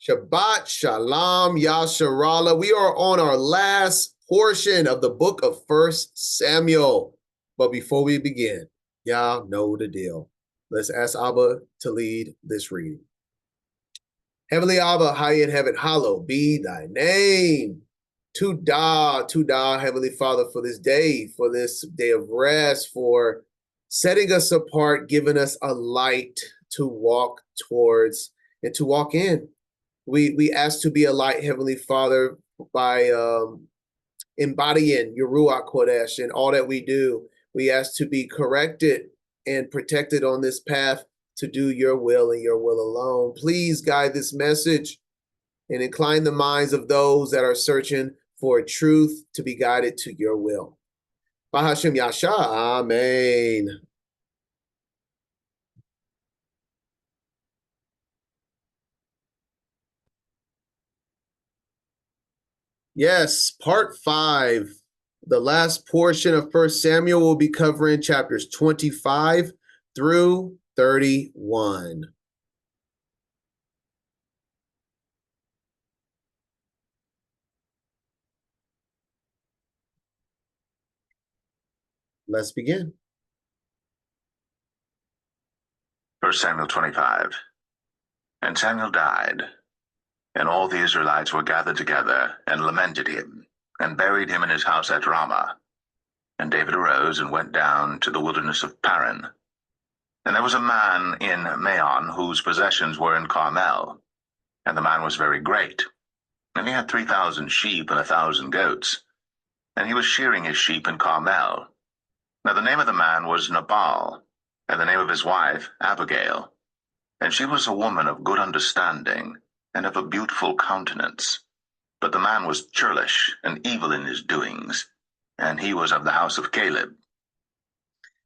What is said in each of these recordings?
Shabbat Shalom Yasharallah. We are on our last portion of the book of 1 Samuel. But before we begin, y'all know the deal. Let's ask Abba to lead this reading. Heavenly Abba, high in heaven, hallowed be thy name. Tudah, Heavenly Father, for this day of rest, for setting us apart, giving us a light to walk towards and to walk in. We ask to be a light, Heavenly Father, by embodying your Ruach Kodesh in all that we do. We ask to be corrected and protected on this path to do your will and your will alone. Please guide this message and incline the minds of those that are searching for truth to be guided to your will. Bahashem Yasha, Amen. Yes, part 5. The last portion of 1 Samuel will be covering chapters 25 through 31. Let's begin. 1 Samuel 25. And Samuel died, and all the Israelites were gathered together and lamented him, and buried him in his house at Ramah. And David arose and went down to the wilderness of Paran. And there was a man in Maon whose possessions were in Carmel, and the man was very great. And he had 3,000 sheep and 1,000 goats, and he was shearing his sheep in Carmel. Now the name of the man was Nabal, and the name of his wife Abigail. And she was a woman of good understanding, and of a beautiful countenance. But the man was churlish and evil in his doings, and he was of the house of Caleb.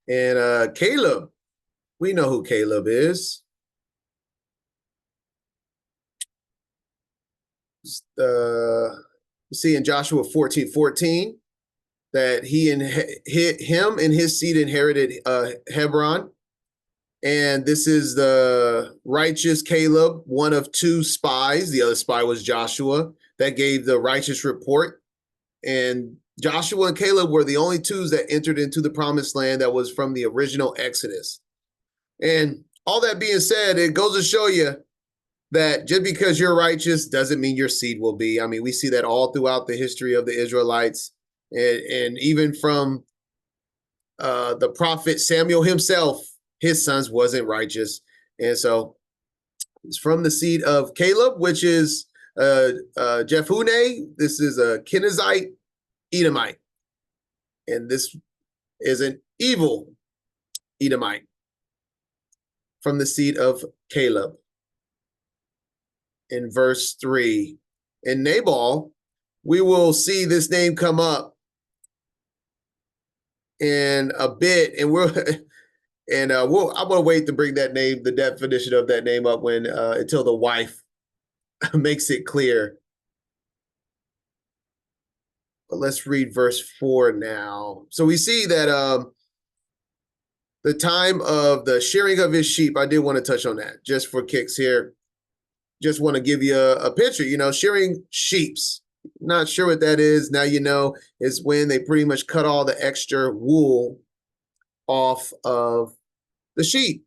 And Caleb, we know who Caleb is. You see in Joshua 14:14 that him and his seed inherited Hebron. And this is the righteous Caleb, one of 2 spies. The other spy was Joshua that gave the righteous report. And Joshua and Caleb were the only 2s that entered into the promised land that was from the original Exodus. And all that being said, it goes to show you that just because you're righteous doesn't mean your seed will be. I mean, we see that all throughout the history of the Israelites, and even from the prophet Samuel himself, his sons wasn't righteous. And so it's from the seed of Caleb, which is Jephunneh. This is a Kenizzite Edomite. And this is an evil Edomite from the seed of Caleb. In verse 3, in Nabal, we will see this name come up in a bit, and I'm gonna wait to bring that name, the definition of that name up when until the wife makes it clear. But let's read verse 4 now. So we see that the time of the shearing of his sheep, I did want to touch on that just for kicks here. Just want to give you a picture, shearing sheeps. Not sure what that is. Now you know, is when they pretty much cut all the extra wool off of the sheep.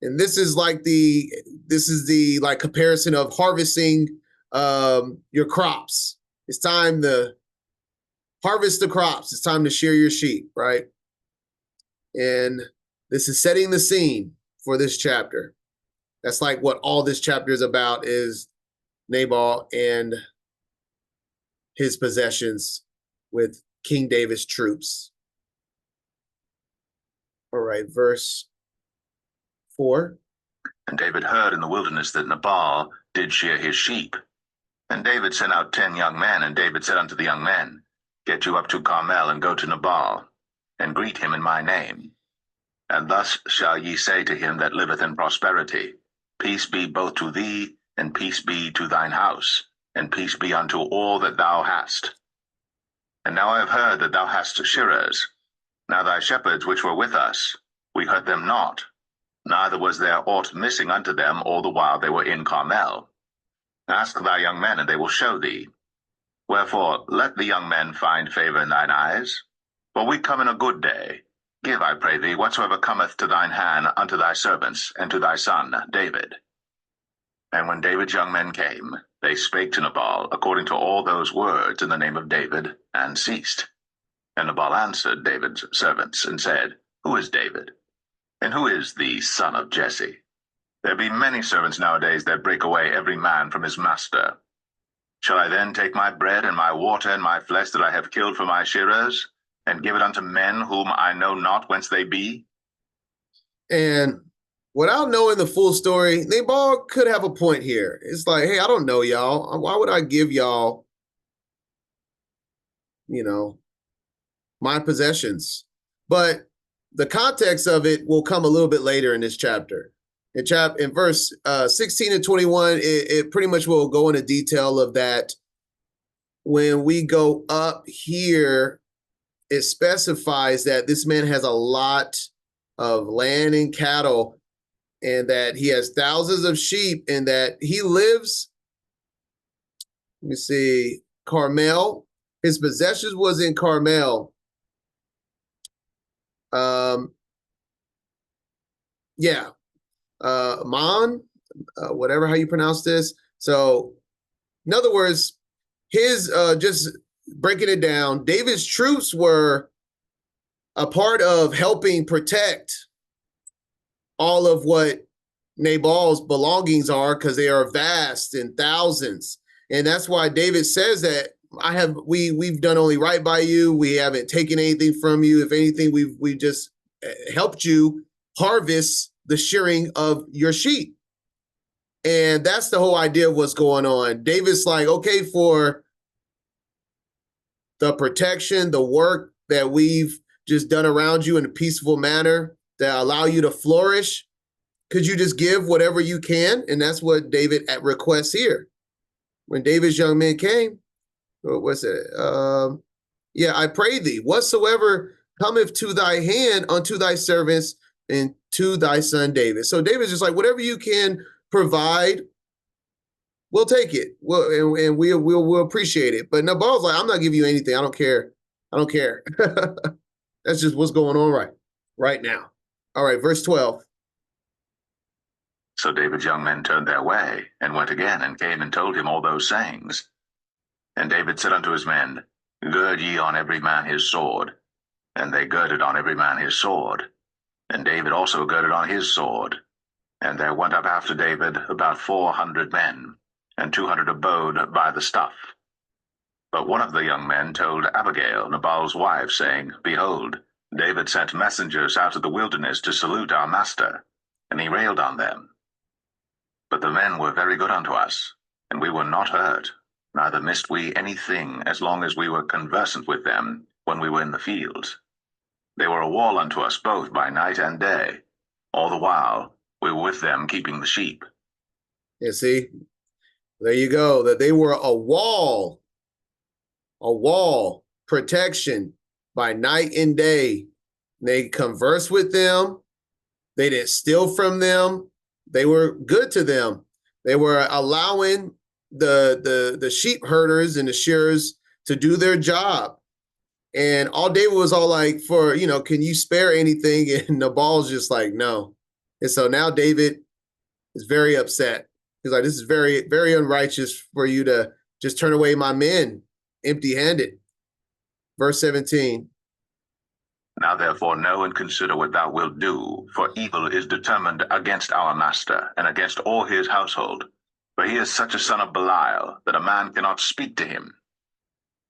And this is the like comparison of harvesting your crops. It's time to harvest the crops. It's time to shear your sheep, right? And this is setting the scene for this chapter. That's like what all this chapter is about, is Nabal and his possessions with King David's troops. All right, verse 4. And David heard in the wilderness that Nabal did shear his sheep. And David sent out 10 young men, and David said unto the young men, Get you up to Carmel, and go to Nabal, and greet him in my name. And thus shall ye say to him that liveth in prosperity, Peace be both to thee, and peace be to thine house, and peace be unto all that thou hast. And now I have heard that thou hast shearers. Now thy shepherds which were with us, we heard them not, neither was there aught missing unto them all the while they were in Carmel. Ask thy young men, and they will show thee. Wherefore, let the young men find favor in thine eyes. For we come in a good day. Give, I pray thee, whatsoever cometh to thine hand unto thy servants, and to thy son David. And when David's young men came, they spake to Nabal according to all those words in the name of David, and ceased. And Nabal answered David's servants, and said, Who is David? And who is the son of Jesse? There be many servants nowadays that break away every man from his master. Shall I then take my bread and my water and my flesh that I have killed for my shearers, and give it unto men whom I know not whence they be? And without knowing the full story, Nabal could have a point here. It's like, hey, I don't know y'all. Why would I give y'all, my possessions? But the context of it will come a little bit later in this chapter. In verse 16 and 21, it pretty much will go into detail of that. When we go up here, it specifies that this man has a lot of land and cattle, and that he has thousands of sheep, and that he lives, let me see, Carmel. His possessions was in Carmel. Whatever how you pronounce this. So, in other words, his just breaking it down, David's troops were a part of helping protect all of what Nabal's belongings are, because they are vast in thousands. And that's why David says that we've done only right by you. We haven't taken anything from you. If anything, we've just helped you harvest the shearing of your sheep. And that's the whole idea of what's going on. David's like, okay, for the protection, the work that we've just done around you in a peaceful manner that allow you to flourish, could you just give whatever you can? And that's what David requests here. When David's young men came, what's it? I pray thee, whatsoever cometh to thy hand unto thy servants and to thy son David. So David's just like, whatever you can provide, we'll take it. We'll appreciate it. But Nabal's like, I'm not giving you anything. I don't care. That's just what's going on right now. All right, verse 12. So David's young men turned their way, and went again, and came and told him all those sayings. And David said unto his men, Gird ye on every man his sword. And they girded on every man his sword. And David also girded on his sword. And there went up after David about 400 men, and 200 abode by the stuff. But one of the young men told Abigail, Nabal's wife, saying, Behold, David sent messengers out of the wilderness to salute our master, and he railed on them. But the men were very good unto us, and we were not hurt, neither missed we anything as long as we were conversant with them when we were in the fields. They were a wall unto us both by night and day. All the while we were with them keeping the sheep. You see, there you go, that they were a wall, protection by night and day. They conversed with them. They didn't steal from them. They were good to them. They were allowing the sheep herders and the shearers to do their job. And all David was all like, can you spare anything? And Nabal's just like, no. And so now David is very upset. He's like, this is very, very unrighteous for you to just turn away my men empty-handed. Verse 17. Now therefore know and consider what thou wilt do, for evil is determined against our master, and against all his household. For he is such a son of Belial, that a man cannot speak to him.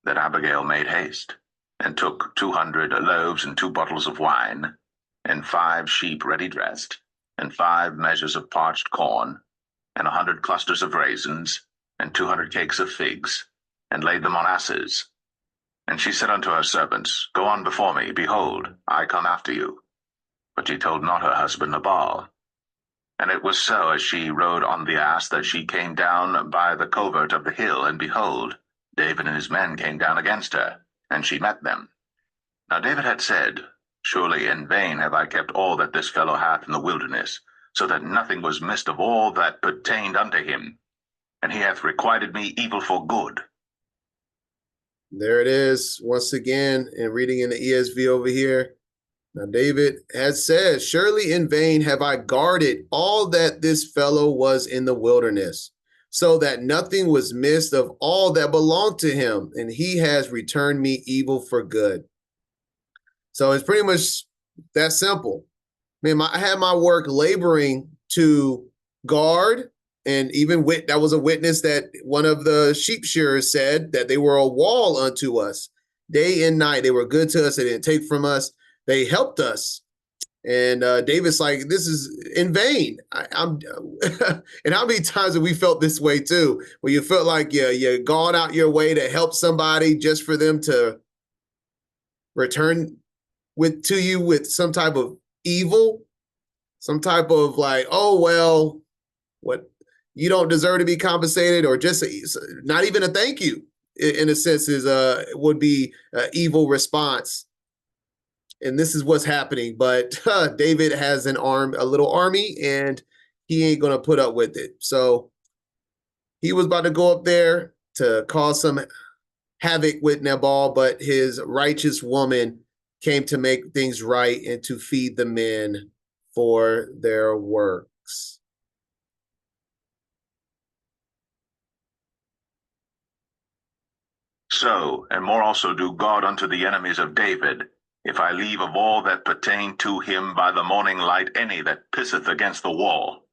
Then Abigail made haste, and took 200 loaves and 2 bottles of wine, and 5 sheep ready dressed, and 5 measures of parched corn, and 100 clusters of raisins, and 200 cakes of figs, and laid them on asses. And she said unto her servants, Go on before me, behold, I come after you. But she told not her husband Nabal. And it was so, as she rode on the ass, that she came down by the covert of the hill, and behold, David and his men came down against her, and she met them. Now David had said, Surely in vain have I kept all that this fellow hath in the wilderness, so that nothing was missed of all that pertained unto him. and he hath requited me evil for good. There it is once again, and reading in the ESV over here. Now, David had said, surely in vain have I guarded all that this fellow was in the wilderness, so that nothing was missed of all that belonged to him, and he has returned me evil for good. So it's pretty much that simple. Man, I had my work laboring to guard, and even that was a witness that one of the sheep shearers said that they were a wall unto us day and night. They were good to us. They didn't take from us. They helped us. And David's like, this is in vain. I'm and how many times have we felt this way too, where you felt like you're gone out your way to help somebody just for them to return to you with some type of evil, some type of like, oh, well, what, you don't deserve to be compensated, or just not even a thank you in a sense is would be an evil response. And this is what's happening. But David has a little army, and he ain't going to put up with it. So he was about to go up there to cause some havoc with Nabal, but his righteous woman came to make things right and to feed the men for their works. So, and more also do God unto the enemies of David, if I leave of all that pertain to him by the morning light any that pisseth against the wall.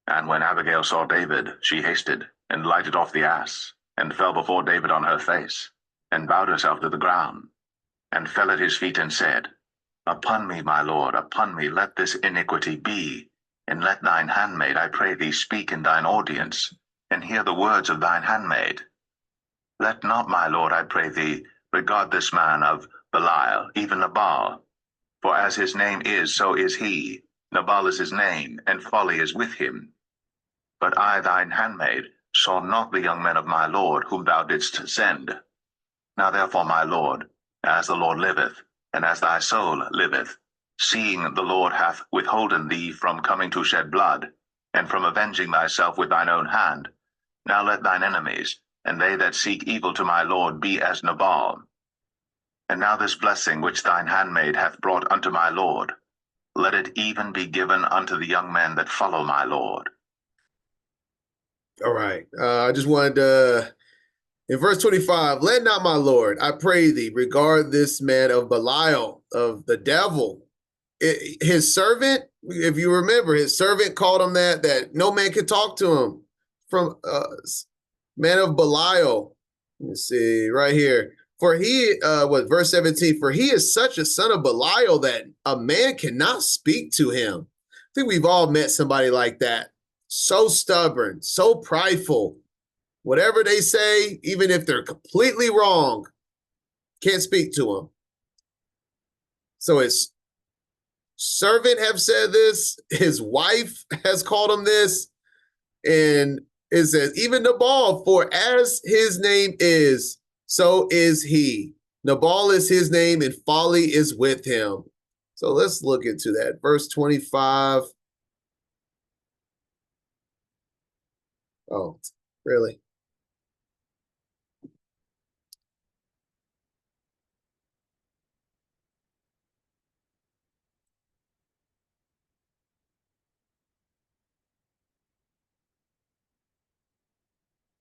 And when Abigail saw David, she hasted, and lighted off the ass, and fell before David on her face, and bowed herself to the ground, and fell at his feet, and said, Upon me, my lord, upon me let this iniquity be, and let thine handmaid, I pray thee, speak in thine audience, and hear the words of thine handmaid. Let not, my lord, I pray thee, regard this man of Belial, even Nabal. For as his name is, so is he. Nabal is his name, and folly is with him. But I, thine handmaid, saw not the young men of my lord, whom thou didst send. Now therefore, my lord, as the Lord liveth, and as thy soul liveth, seeing the Lord hath withholden thee from coming to shed blood, and from avenging thyself with thine own hand, now let thine enemies, and they that seek evil to my lord, be as Nabal. And now this blessing which thine handmaid hath brought unto my lord, let it even be given unto the young men that follow my lord. All right. I just wanted to, in verse 25, let not my lord, I pray thee, regard this man of Belial, of the devil. His servant, if you remember, his servant called him that no man could talk to him, from man of Belial. Let me see right here. For he, verse 17, for he is such a son of Belial that a man cannot speak to him. I think we've all met somebody like that. So stubborn, so prideful. Whatever they say, even if they're completely wrong, can't speak to him. So his servant have said this, his wife has called him this, and it says, even Nabal, for as his name is, so is he. Nabal is his name, and folly is with him. So let's look into that. Verse 25. Oh, really?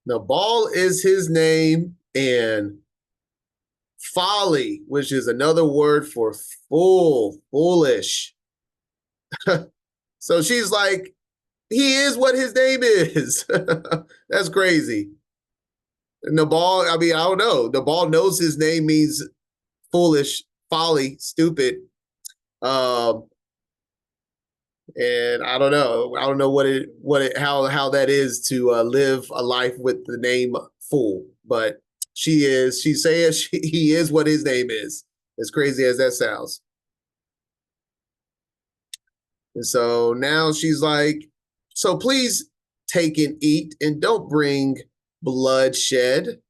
Nabal is his name, and folly, which is another word for foolish. So she's like, he is what his name is. That's crazy. Nabal, I mean, I don't know. Nabal knows his name means foolish, folly, stupid. And I don't know. I don't know how that is to live a life with the name fool. But she's saying he is what his name is. As crazy as that sounds. And so now she's like, so please take and eat, and don't bring bloodshed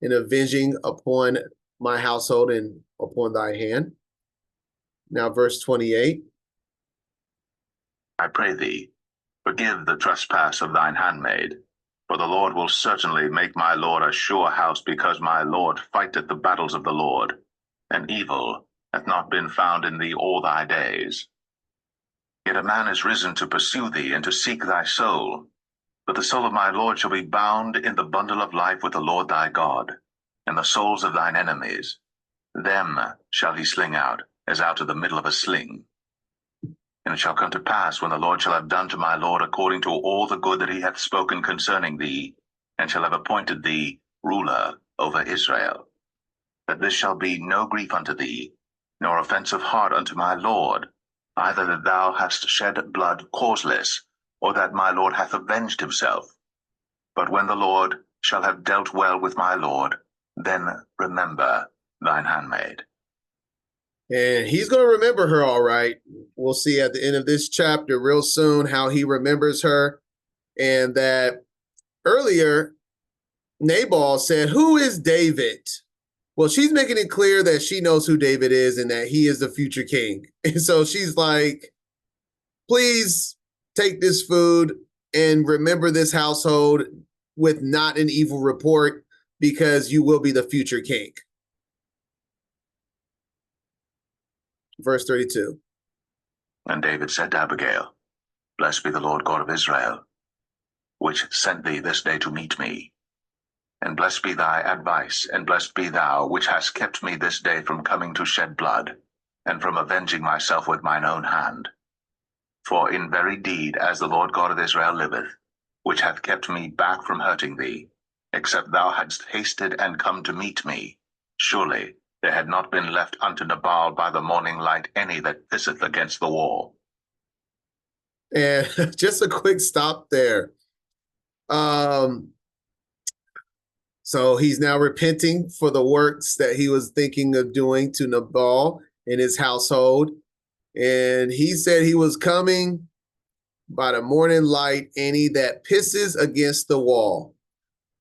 and avenging upon my household and upon thy hand. Now, verse 28. I pray thee, Forgive the trespass of thine handmaid, for the Lord will certainly make my Lord a sure house, because my Lord fighteth the battles of the Lord, and evil hath not been found in thee all thy days. Yet a man is risen to pursue thee and to seek thy soul. But the soul of my Lord shall be bound in the bundle of life with the Lord thy God, and the souls of thine enemies, them shall he sling out, as out of the middle of a sling. And it shall come to pass, when the Lord shall have done to my Lord according to all the good that he hath spoken concerning thee, and shall have appointed thee ruler over Israel, that this shall be no grief unto thee, nor offense of heart unto my Lord, either that thou hast shed blood causeless, or that my Lord hath avenged himself. But when the Lord shall have dealt well with my Lord, then remember thine handmaid. And he's going to remember her all right. We'll see at the end of this chapter real soon how he remembers her. And that earlier, Nabal said, "Who is David?" Well, she's making it clear that she knows who David is and that he is the future king. And so she's like, please take this food and remember this household with not an evil report, because you will be the future king. Verse 32. And David said to Abigail, Blessed be the Lord God of Israel, which sent thee this day to meet me. And blessed be thy advice, and blessed be thou, which hast kept me this day from coming to shed blood, and from avenging myself with mine own hand. For in very deed, as the Lord God of Israel liveth, which hath kept me back from hurting thee, except thou hadst hasted and come to meet me, surely there had not been left unto Nabal by the morning light any that pisseth against the wall. And just a quick stop there. So he's now repenting for the works that he was thinking of doing to Nabal in his household. And he said he was coming by the morning light, any that pisses against the wall.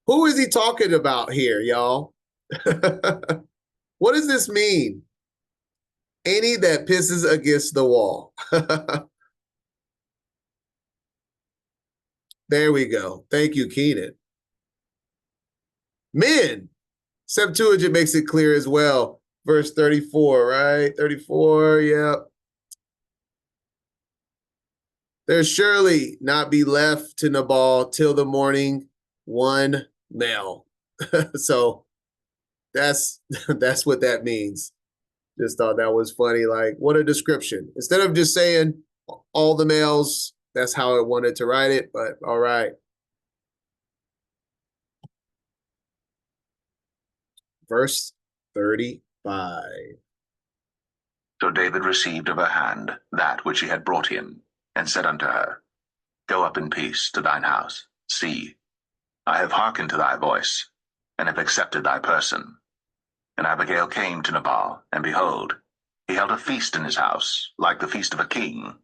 Who is he talking about here, y'all? What does this mean? Any that pisses against the wall. There we go. Thank you, Keenan. Men. Septuagint makes it clear as well. Verse 34, right? 34, yep. There surely not be left to Nabal till the morning one male. So that's what that means. Just thought that was funny. Like, what a description. Instead of just saying all the males, that's how I wanted to write it, but all right. Verse 35. So David received of her hand that which he had brought him, and said unto her, Go up in peace to thine house. See, I have hearkened to thy voice, and have accepted thy person. And Abigail came to Nabal, and behold, he held a feast in his house, like the feast of a king.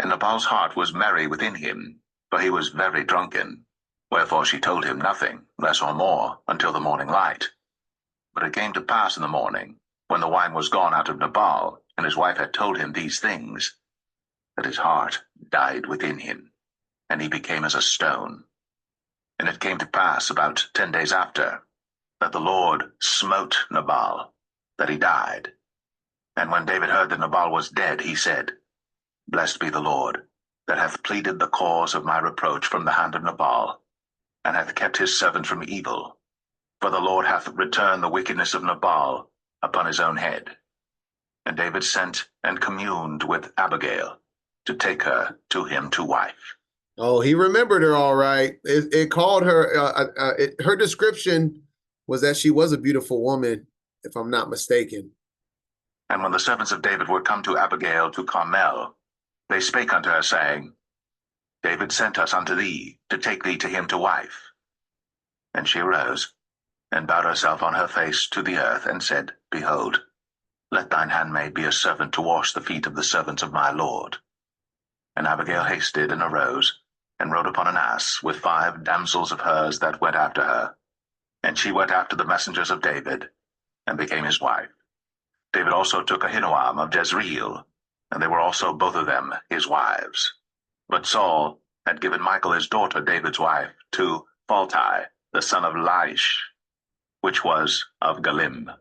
And Nabal's heart was merry within him, for he was very drunken. Wherefore she told him nothing, less or more, until the morning light. But it came to pass in the morning, when the wine was gone out of Nabal, and his wife had told him these things, that his heart died within him, and he became as a stone. And it came to pass about 10 days after, that the Lord smote Nabal, that he died. And when David heard that Nabal was dead, he said, Blessed be the Lord, that hath pleaded the cause of my reproach from the hand of Nabal, and hath kept his servant from evil. For the Lord hath returned the wickedness of Nabal upon his own head. And David sent and communed with Abigail to take her to him to wife. Oh, he remembered her all right. It called her, her description was that she was a beautiful woman, if I'm not mistaken. And when the servants of David were come to Abigail to Carmel, they spake unto her, saying, David sent us unto thee, to take thee to him to wife. And she arose, and bowed herself on her face to the earth, and said, Behold, let thine handmaid be a servant to wash the feet of the servants of my lord. And Abigail hasted and arose, and rode upon an ass with 5 damsels of hers that went after her. And she went after the messengers of David, and became his wife. David also took Ahinoam of Jezreel, and they were also both of them his wives. But Saul had given Michal his daughter, David's wife, to Phalti, the son of Laish, which was of Galim.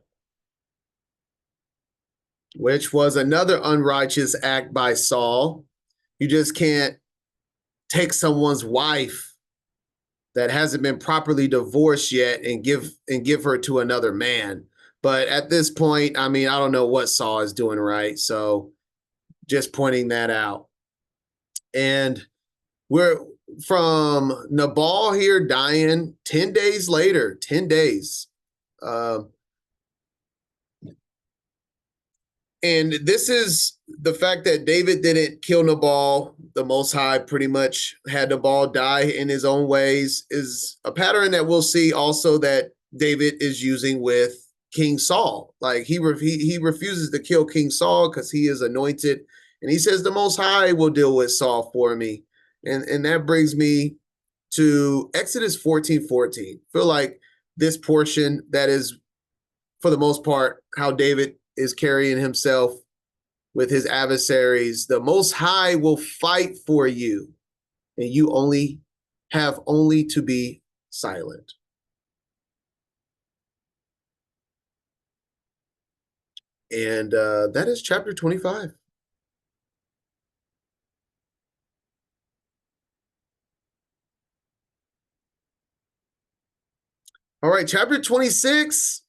Which was another unrighteous act by Saul. You just can't take someone's wife that hasn't been properly divorced yet and give her to another man. But at this point, I mean, I don't know what Saul is doing right. So just pointing that out. And we're from Nabal here dying 10 days later, 10 days. And this is the fact that David didn't kill Nabal. The Most High pretty much had Nabal die in his own ways, is a pattern that we'll see also that David is using with King Saul. Like he refuses to kill King Saul because he is anointed. And he says the Most High will deal with Saul for me. And that brings me to Exodus 14:14. Feel like this portion that is, for the most part, how David is carrying himself with his adversaries. The Most High will fight for you, and you have only to be silent. And that is chapter 25. All right, chapter 26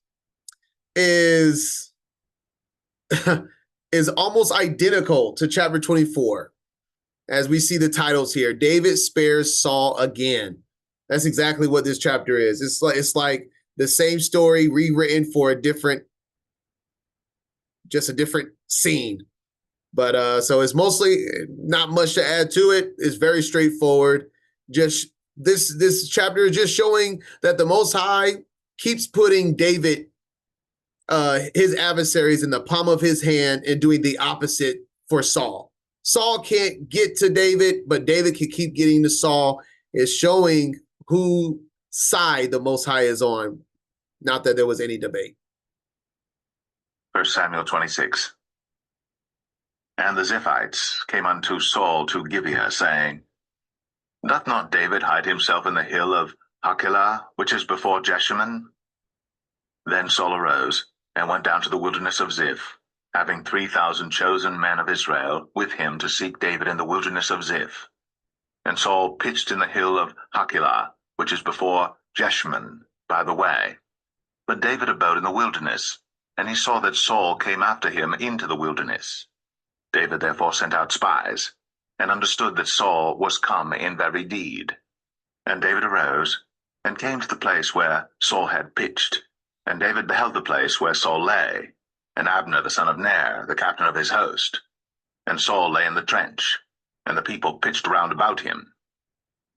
is almost identical to chapter 24. As we see the titles here, David spares Saul again. That's exactly what this chapter is. It's like the same story rewritten for a different scene. But so it's mostly not much to add to it. It's very straightforward. Just this chapter is just showing that the Most High keeps putting David, his adversaries, in the palm of his hand and doing the opposite for Saul. Saul can't get to David, but David can keep getting to Saul. It's showing whose side the Most High is on. Not that there was any debate. 1 Samuel 26. And the Ziphites came unto Saul to Gibeah, saying, Doth not David hide himself in the hill of Hachilah, which is before Jeshimon? Then Saul arose and went down to the wilderness of Ziph, having 3,000 chosen men of Israel with him to seek David in the wilderness of Ziph. And Saul pitched in the hill of Hachilah, which is before Jeshimon, by the way. But David abode in the wilderness, and he saw that Saul came after him into the wilderness. David therefore sent out spies, and understood that Saul was come in very deed. And David arose, and came to the place where Saul had pitched. And David beheld the place where Saul lay, and Abner the son of Ner, the captain of his host. And Saul lay in the trench, and the people pitched round about him.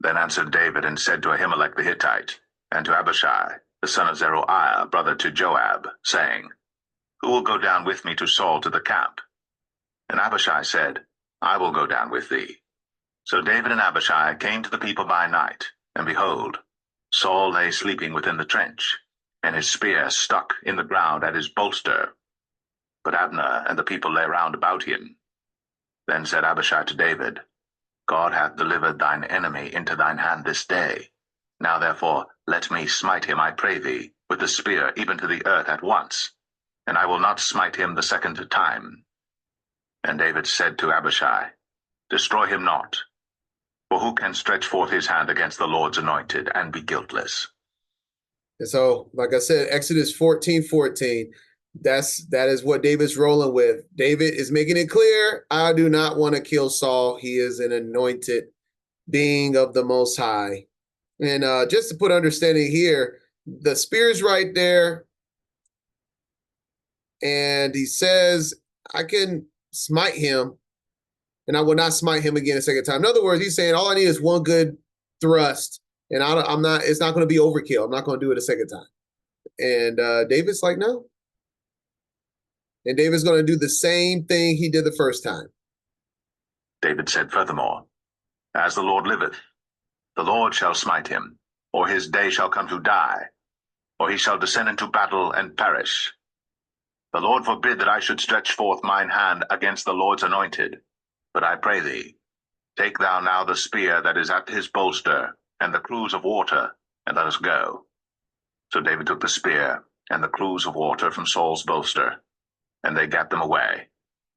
Then answered David and said to Ahimelech the Hittite, and to Abishai, the son of Zeruiah, brother to Joab, saying, Who will go down with me to Saul to the camp? And Abishai said, I will go down with thee. So David and Abishai came to the people by night, and behold, Saul lay sleeping within the trench, and his spear stuck in the ground at his bolster. But Abner and the people lay round about him. Then said Abishai to David, God hath delivered thine enemy into thine hand this day. Now therefore let me smite him, I pray thee, with the spear even to the earth at once, and I will not smite him the second time. And David said to Abishai, Destroy him not, for who can stretch forth his hand against the Lord's anointed and be guiltless? And so, like I said, Exodus 14:14, that is what David's rolling with. David is making it clear, I do not want to kill Saul. He is an anointed being of the Most High. And just to put understanding here, the spear's right there. And he says, I can smite him, and I will not smite him again a second time. In other words, he's saying all I need is one good thrust, and it's not going to be overkill. I'm not going to do it a second time. And David's like, no. And David's going to do the same thing he did the first time. David said furthermore, As the Lord liveth, the Lord shall smite him, or his day shall come to die, or he shall descend into battle and perish. The Lord forbid that I should stretch forth mine hand against the Lord's anointed. But I pray thee, Take thou now the spear that is at his bolster, and the cruse of water, and let us go. So David took the spear and the cruse of water from Saul's bolster, and they gat them away,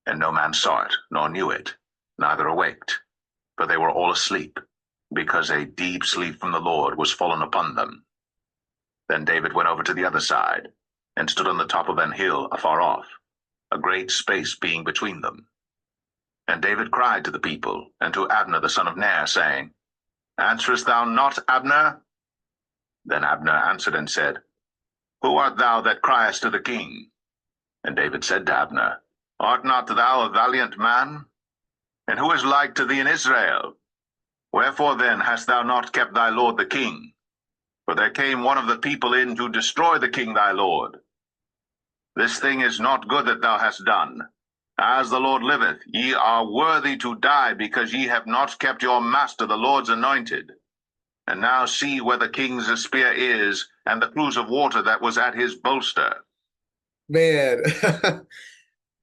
and no man saw it, nor knew it, neither awaked, for they were all asleep, because a deep sleep from the Lord was fallen upon them. Then David went over to the other side, and stood on the top of an hill afar off, a great space being between them. And David cried to the people, and to Abner the son of Ner, saying, Answerest thou not, Abner? Then Abner answered and said, Who art thou that criest to the king? And David said to Abner, Art not thou a valiant man? And who is like to thee in Israel? Wherefore then hast thou not kept thy lord the king? For there came one of the people in to destroy the king thy lord. This thing is not good that thou hast done. As the Lord liveth, ye are worthy to die, because ye have not kept your master the Lord's anointed. And now see where the king's spear is, and the cruse of water that was at his bolster. Man, I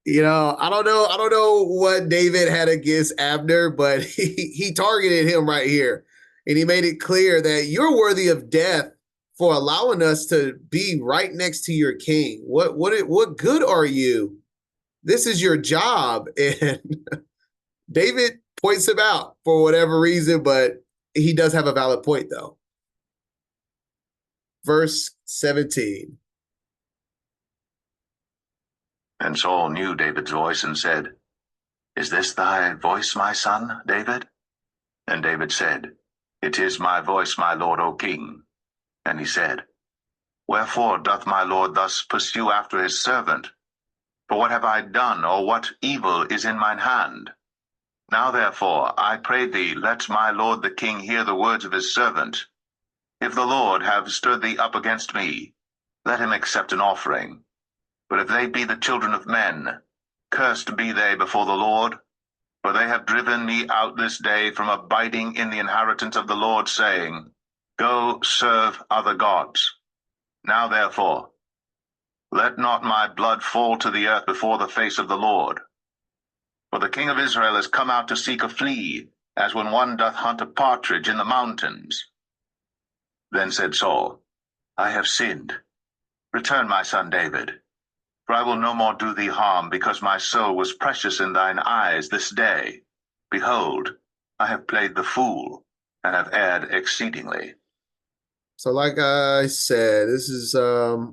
don't know what David had against Abner, but he targeted him right here. And he made it clear that you're worthy of death for allowing us to be right next to your king. What good are you? This is your job. And David points him out for whatever reason, but he does have a valid point, though. Verse 17. And Saul knew David's voice and said, Is this thy voice, my son, David? And David said, It is my voice, my lord, O king. And he said, Wherefore doth my lord thus pursue after his servant? For what have I done, or what evil is in mine hand? Now therefore, I pray thee, let my lord the king hear the words of his servant. If the Lord have stirred thee up against me, let him accept an offering. But if they be the children of men, cursed be they before the Lord. For they have driven me out this day from abiding in the inheritance of the Lord, saying, Go serve other gods. Now therefore, let not my blood fall to the earth before the face of the Lord. For the king of Israel is come out to seek a flea, as when one doth hunt a partridge in the mountains. Then said Saul, I have sinned. Return, my son David. For I will no more do thee harm, because my soul was precious in thine eyes this day. Behold, I have played the fool, and have erred exceedingly. So like I said, this is a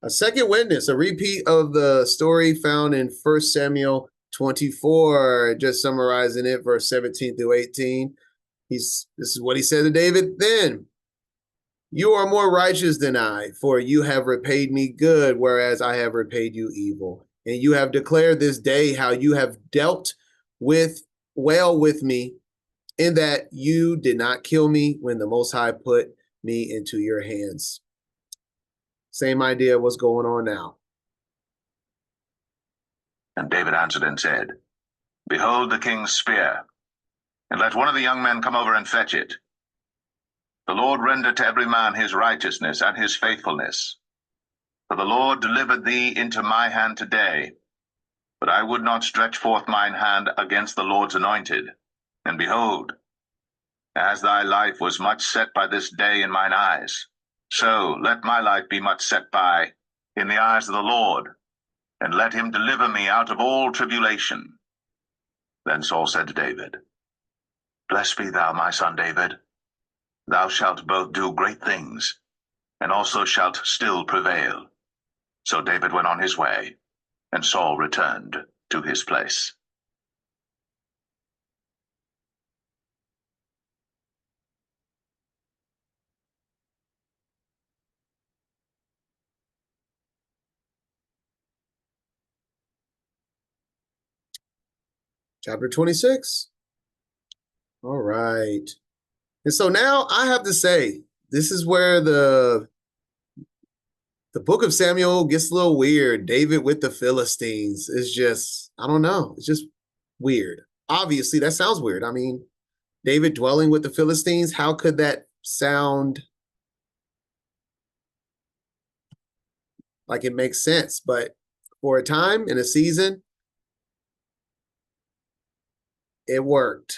second witness, a repeat of the story found in 1 Samuel 24, just summarizing it, verse 17 through 18. This is what he said to David then. You are more righteous than I, for you have repaid me good, whereas I have repaid you evil. And you have declared this day how you have dealt well with me, in that you did not kill me when the Most High put me into your hands. Same idea of what's going on now. And David answered and said, Behold the king's spear, and let one of the young men come over and fetch it. The Lord render to every man his righteousness and his faithfulness. For the Lord delivered thee into my hand today, but I would not stretch forth mine hand against the Lord's anointed. And behold, as thy life was much set by this day in mine eyes, so let my life be much set by in the eyes of the Lord, and let him deliver me out of all tribulation. Then Saul said to David, Blessed be thou, my son David. Thou shalt both do great things, and also shalt still prevail. So David went on his way, and Saul returned to his place. Chapter 26. All right. And so now I have to say, this is where the book of Samuel gets a little weird. David with the Philistines is just, I don't know. It's just weird. Obviously, that sounds weird. I mean, David dwelling with the Philistines, how could that sound like it makes sense? But for a time in a season, It worked.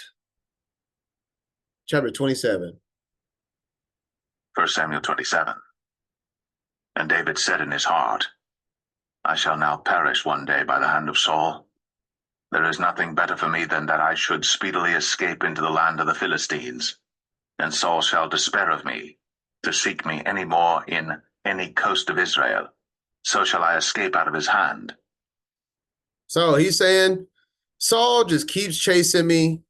Chapter 27. 1 Samuel 27. And David said in his heart, I shall now perish one day by the hand of Saul. There is nothing better for me than that I should speedily escape into the land of the Philistines, and Saul shall despair of me, to seek me any more in any coast of Israel. So shall I escape out of his hand. So he's saying, Saul just keeps chasing me,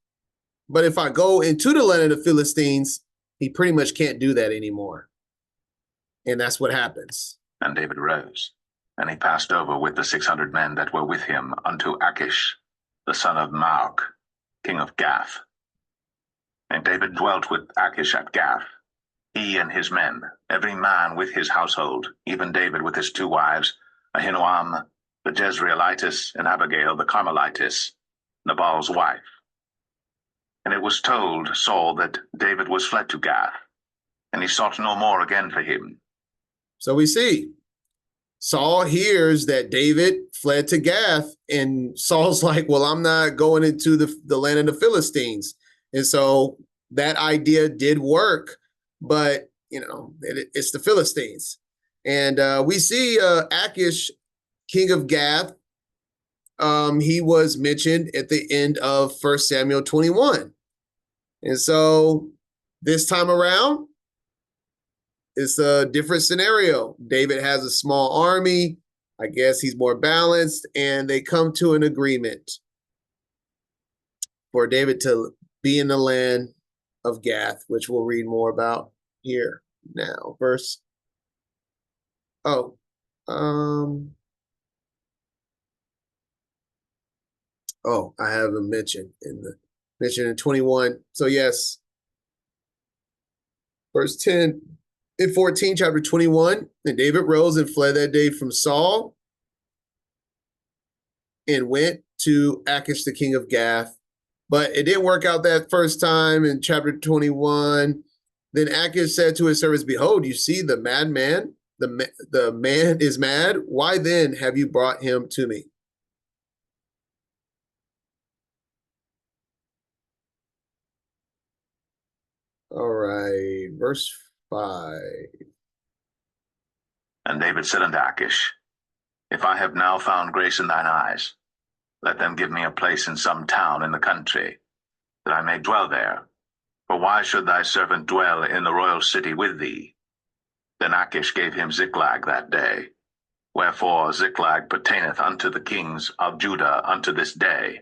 but if I go into the land of the Philistines, he pretty much can't do that anymore. And that's what happens. And David rose, and he passed over with the 600 men that were with him unto Achish, the son of Maoch, king of Gath. And David dwelt with Achish at Gath, he and his men, every man with his household, even David with his 2 wives, Ahinoam the Jezreelitess, and Abigail the Carmelitess, Nabal's wife. And it was told Saul that David was fled to Gath, and he sought no more again for him. So we see Saul hears that David fled to Gath, and Saul's like, well, I'm not going into the land of the Philistines. And so that idea did work, but, it's the Philistines. And we see Achish, king of Gath. He was mentioned at the end of 1 Samuel 21. And so this time around, it's a different scenario. David has a small army. I guess he's more balanced, and they come to an agreement for David to be in the land of Gath, which we'll read more about here now. I have a mention in 21. So yes, verse 10 and 14, chapter 21. And David rose and fled that day from Saul and went to Achish, the king of Gath. But it didn't work out that first time in chapter 21. Then Achish said to his servants, behold, you see the madman, the man is mad. Why then have you brought him to me? All right, verse 5. And David said unto Achish, if I have now found grace in thine eyes, let them give me a place in some town in the country, that I may dwell there. For why should thy servant dwell in the royal city with thee? Then Achish gave him Ziklag that day. Wherefore Ziklag pertaineth unto the kings of Judah unto this day.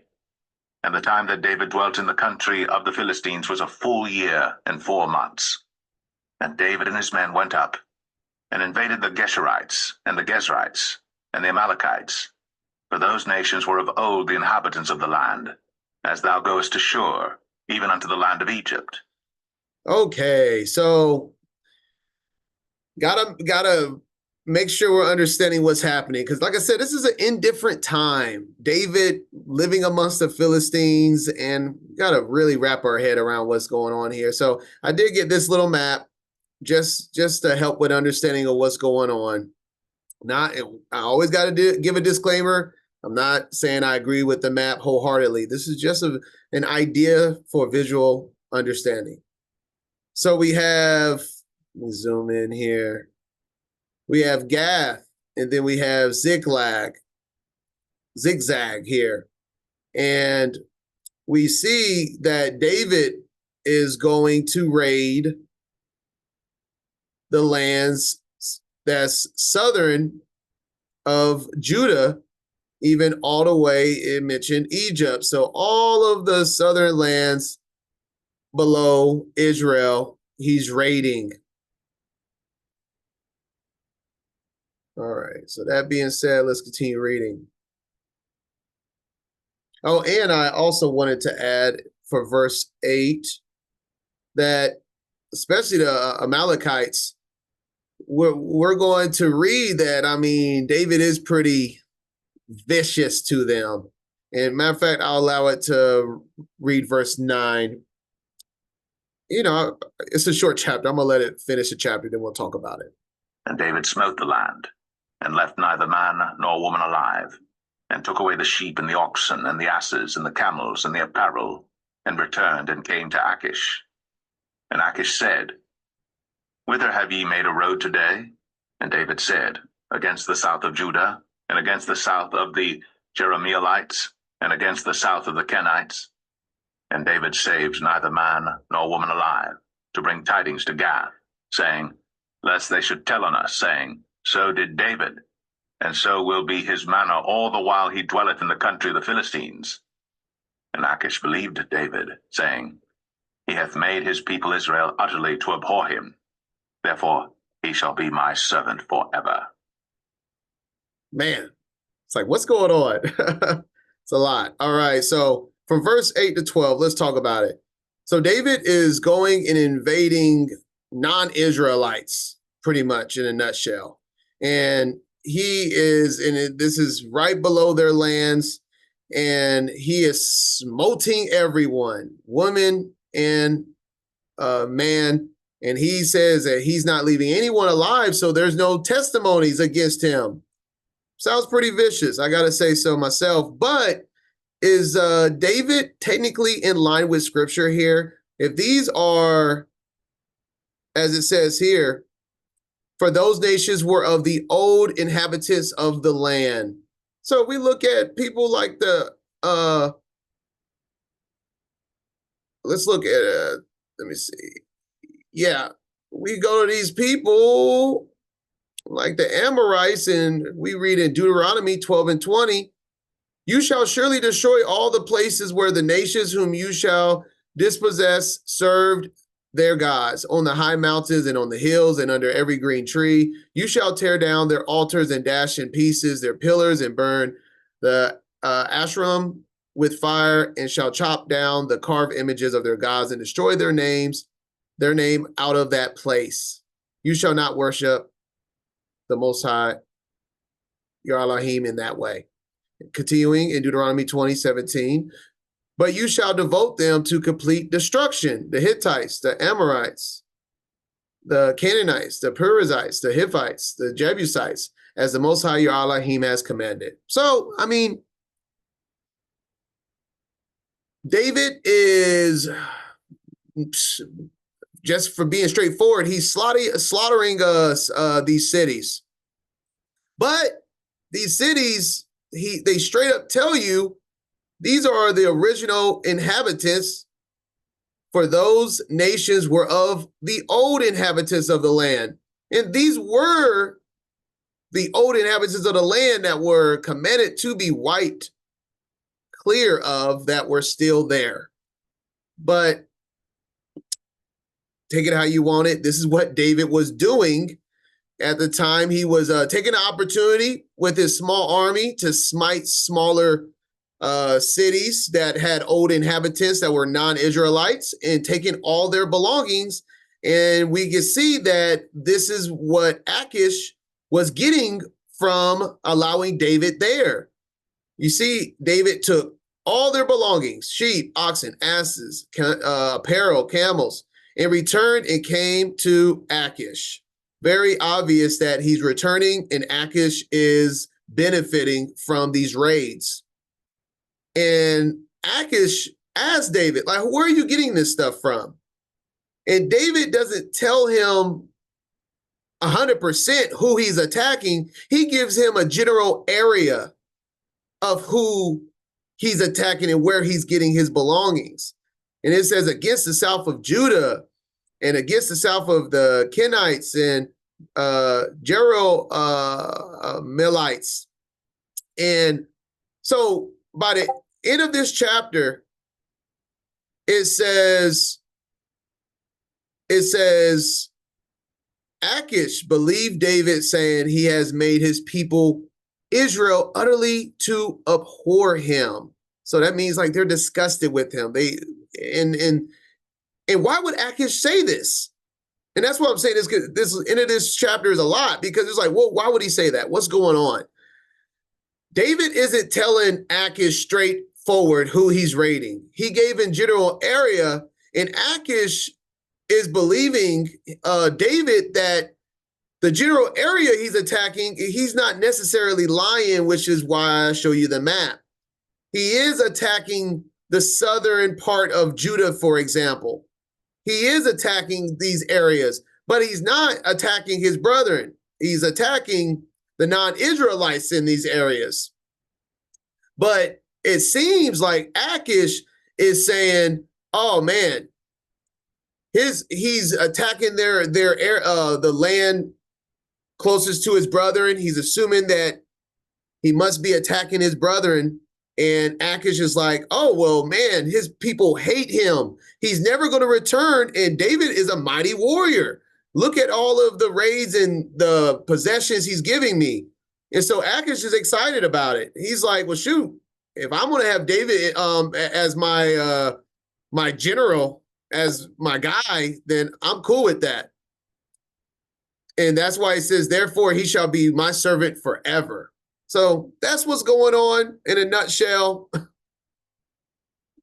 And the time that David dwelt in the country of the Philistines was a full year and 4 months. And David and his men went up, and invaded the Geshurites, and the Gezrites, and the Amalekites. For those nations were of old the inhabitants of the land, as thou goest to Shur, even unto the land of Egypt. Okay, so gotta make sure we're understanding what's happening, because like I said, this is an indifferent time. David living amongst the Philistines, and gotta really wrap our head around what's going on here. So I did get this little map just to help with understanding of what's going on. I always got to give a disclaimer. I'm not saying I agree with the map wholeheartedly. This is just an idea for visual understanding. So we have, let me zoom in here. We have Gath, and then we have Ziklag here. And we see that David is going to raid the lands that's southern of Judah, even all the way it mentioned Egypt. So all of the southern lands below Israel, he's raiding. All right, so that being said, let's continue reading. Oh, and I also wanted to add for verse 8 that especially the Amalekites, we're going to read that, I mean, David is pretty vicious to them. And matter of fact, I'll allow it to read verse 9. It's a short chapter. I'm going to let it finish the chapter, then we'll talk about it. And David smote the land, and left neither man nor woman alive, and took away the sheep and the oxen and the asses and the camels and the apparel, and returned and came to Achish. And Achish said, Whither have ye made a road today? And David said, Against the south of Judah, and against the south of the Jerahmeelites, and against the south of the Kenites. And David saved neither man nor woman alive, to bring tidings to Gath, saying, Lest they should tell on us, saying, So did David, and so will be his manner all the while he dwelleth in the country of the Philistines. And Achish believed David, saying, He hath made his people Israel utterly to abhor him. Therefore he shall be my servant forever. Man, it's like, what's going on? It's a lot. All right, so from verse 8 to 12, let's talk about it. So David is going and invading non-Israelites, pretty much in a nutshell. And he is, and this is right below their lands, and he is smoting everyone, woman and man. And he says that he's not leaving anyone alive, so there's no testimonies against him. Sounds pretty vicious, I gotta say so myself. But is David technically in line with scripture here? If these are, as it says here, for those nations were of the old inhabitants of the land. So we look at people like the, let's look at, let me see. Yeah, we go to these people like the Amorites, and we read in Deuteronomy 12 and 20, You shall surely destroy all the places where the nations whom you shall dispossess served their gods, on the high mountains and on the hills and under every green tree. You shall tear down their altars and dash in pieces their pillars and burn the Asherim with fire, and shall chop down the carved images of their gods and destroy their name out of that place. You shall not worship the Most High, your Elohim, in that way. Continuing in Deuteronomy 20:17, but you shall devote them to complete destruction, the Hittites, the Amorites, the Canaanites, the Perizzites, the Hippites, the Jebusites, as the Most High, your Elohim, has commanded. So, I mean, David is, just for being straightforward, he's slaughtering these cities. But these cities, they straight up tell you these are the original inhabitants, for those nations were of the old inhabitants of the land. And these were the old inhabitants of the land that were commanded to be wiped clear of, that were still there. But take it how you want it. This is what David was doing at the time. He was taking an opportunity with his small army to smite smaller cities that had old inhabitants that were non-Israelites, and taking all their belongings. And we can see that this is what Achish was getting from allowing David there. You see, David took all their belongings, sheep, oxen, asses, apparel, camels, and returned and came to Achish. Very obvious that he's returning, and Achish is benefiting from these raids. And Achish asked David, like, where are you getting this stuff from? And David doesn't tell him 100% who he's attacking. He gives him a general area of who he's attacking and where he's getting his belongings. And it says against the south of Judah and against the south of the Kenites and Jerahmeelites. And so by the end of this chapter, it says Achish believed David, saying he has made his people Israel utterly to abhor him. So that means like they're disgusted with him. And why would Achish say this? And that's what I'm saying. This end of this chapter is a lot, because it's like, well, why would he say that? What's going on? David isn't telling Achish straightforward who he's raiding. He gave in general area, and Achish is believing David that the general area he's attacking, he's not necessarily lying, which is why I show you the map. He is attacking the southern part of Judah, for example. He is attacking these areas, but he's not attacking his brethren. He's attacking the non-Israelites in these areas. But it seems like Achish is saying, "Oh man, he's attacking the land closest to his brethren. He's assuming that he must be attacking his brethren." And Achish is like, "Oh, well, man, his people hate him. He's never going to return. And David is a mighty warrior. Look at all of the raids and the possessions he's giving me." And so Achish is excited about it. He's like, "Well, shoot, if I'm going to have David as my general, as my guy, then I'm cool with that." And that's why he says, "Therefore, he shall be my servant forever." So that's what's going on in a nutshell.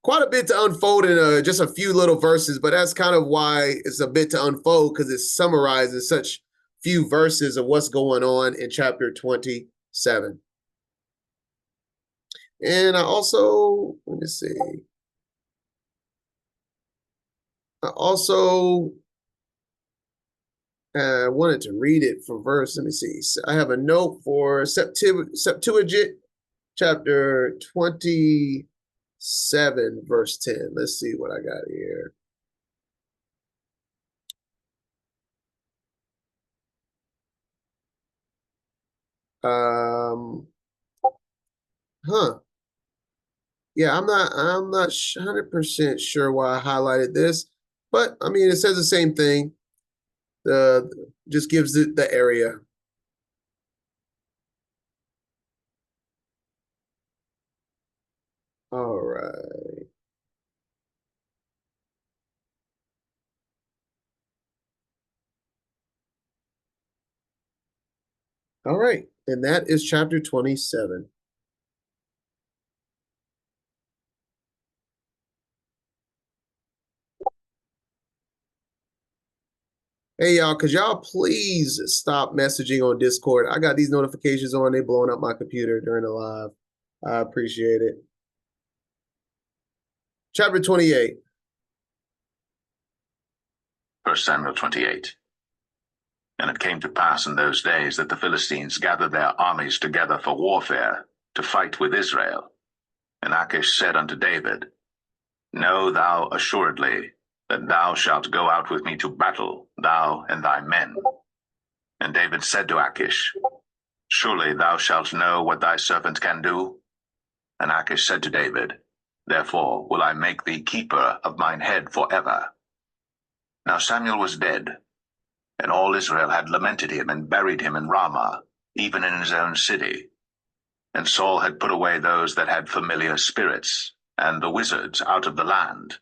Quite a bit to unfold in just a few little verses, but that's kind of why it's a bit to unfold, because it's summarized in such few verses of what's going on in chapter 27. And I also, let me see. I also wanted to read it from verse. Let me see. So I have a note for Septuagint, chapter 27, verse 10. Let's see what I got here. Yeah, I'm not 100% sure why I highlighted this, but I mean, it says the same thing. Just gives it the area. All right. All right. And that is chapter 27. Hey, y'all, could y'all please stop messaging on Discord? I got these notifications on. They blowing up my computer during the live. I appreciate it. Chapter 28. 1 Samuel 28. And it came to pass in those days that the Philistines gathered their armies together for warfare, to fight with Israel. And Achish said unto David, Know thou assuredly that thou shalt go out with me to battle, thou and thy men. And David said to Achish, Surely thou shalt know what thy servant can do. And Achish said to David, Therefore will I make thee keeper of mine head forever. Now Samuel was dead, and all Israel had lamented him and buried him in Ramah, even in his own city. And Saul had put away those that had familiar spirits, and the wizards out of the land.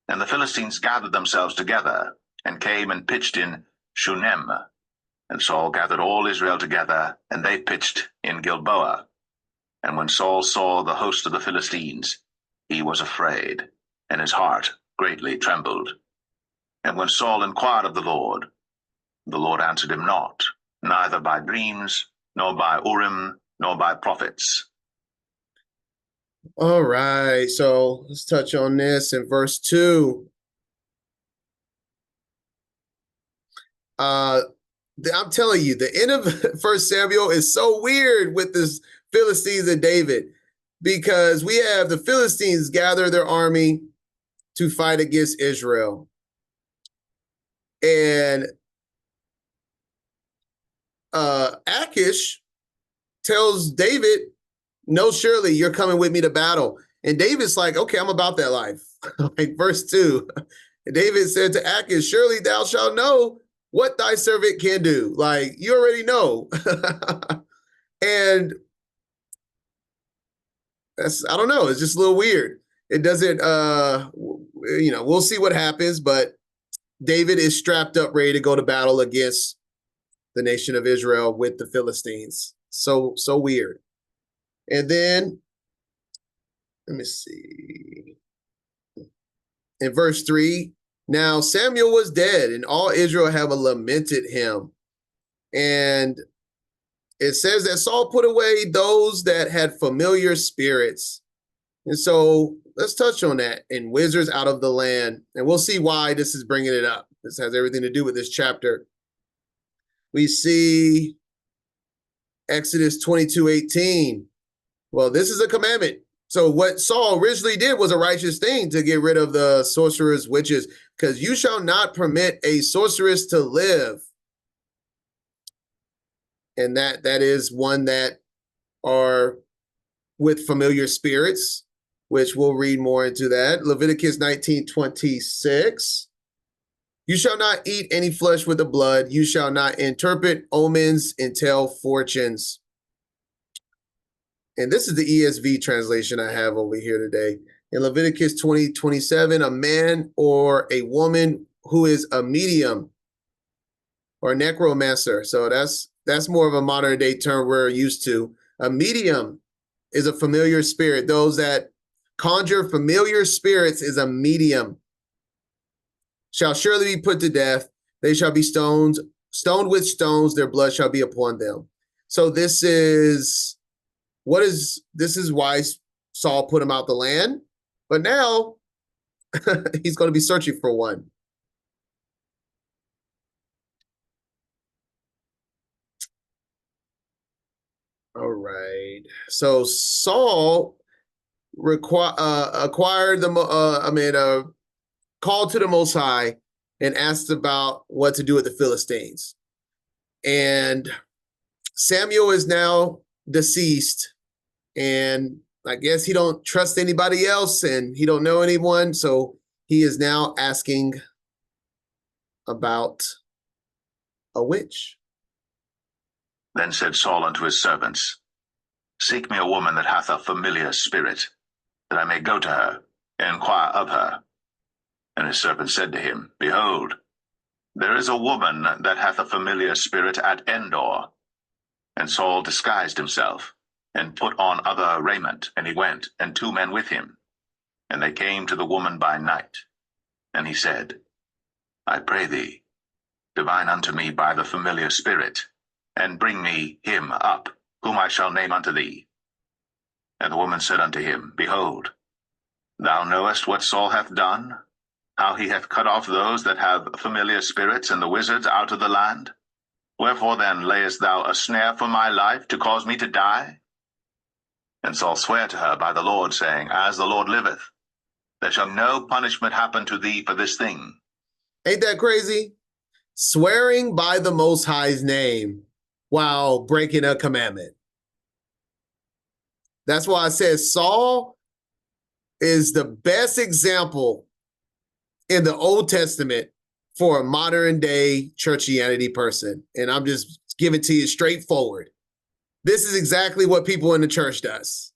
And the Philistines gathered themselves together, and came and pitched in Shunem. And Saul gathered all Israel together, and they pitched in Gilboa. And when Saul saw the host of the Philistines, he was afraid, and his heart greatly trembled. And when Saul inquired of the Lord answered him not, neither by dreams, nor by Urim, nor by prophets. All right, so let's touch on this in verse 2. I'm telling you, the end of 1 Samuel is so weird with this Philistines and David, because we have the Philistines gather their army to fight against Israel. And Achish tells David, "No, surely you're coming with me to battle." And David's like, "Okay, I'm about that life." Like verse 2. David said to Achish, "Surely thou shalt know what thy servant can do." Like, you already know. And that's, I don't know, it's just a little weird. It doesn't, we'll see what happens, but David is strapped up, ready to go to battle against the nation of Israel with the Philistines. So weird. And then, let me see. In verse 3, now Samuel was dead, and all Israel have lamented him. And it says that Saul put away those that had familiar spirits. And so let's touch on that. And wizards out of the land. And we'll see why this is bringing it up. This has everything to do with this chapter. We see Exodus 22:18. Well, this is a commandment. So what Saul originally did was a righteous thing to get rid of the sorcerers, witches, because you shall not permit a sorceress to live. And that is one that are with familiar spirits, which we'll read more into that. Leviticus 19:26. You shall not eat any flesh with the blood. You shall not interpret omens and tell fortunes. And this is the ESV translation I have over here today. In Leviticus 20:27, a man or a woman who is a medium or necromancer. So that's more of a modern day term we're used to. A medium is a familiar spirit. Those that conjure familiar spirits is a medium. Shall surely be put to death. They shall be stoned with stones. Their blood shall be upon them. So this is why Saul put him out the land. But now he's going to be searching for one. All right. So Saul acquired called to the Most High and asked about what to do with the Philistines. And Samuel is now deceased, and I guess he don't trust anybody else and he don't know anyone. So he is now asking about a witch. Then said Saul unto his servants, Seek me a woman that hath a familiar spirit, that I may go to her, and inquire of her. And his servant said to him, Behold, there is a woman that hath a familiar spirit at Endor. And Saul disguised himself, and put on other raiment, and he went, and 2 men with him. And they came to the woman by night. And he said, I pray thee, divine unto me by the familiar spirit, and bring me him up, whom I shall name unto thee. And the woman said unto him, Behold, thou knowest what Saul hath done, how he hath cut off those that have familiar spirits and the wizards out of the land. Wherefore then layest thou a snare for my life, to cause me to die? And Saul sware to her by the Lord, saying, As the Lord liveth, there shall no punishment happen to thee for this thing. Ain't that crazy? Swearing by the Most High's name while breaking a commandment. That's why I said Saul is the best example in the Old Testament for a modern day churchianity person. And I'm just giving it to you straightforward. This is exactly what people in the church does.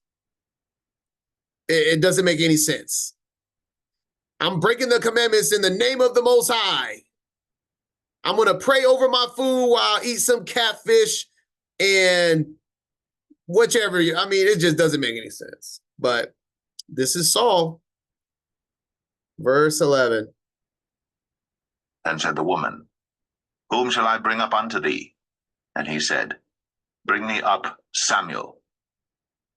It doesn't make any sense. I'm breaking the commandments in the name of the Most High. I'm going to pray over my food while I eat some catfish and whichever. It just doesn't make any sense. But this is Saul. Verse 11. Then said the woman, Whom shall I bring up unto thee? And he said, Bring me up Samuel.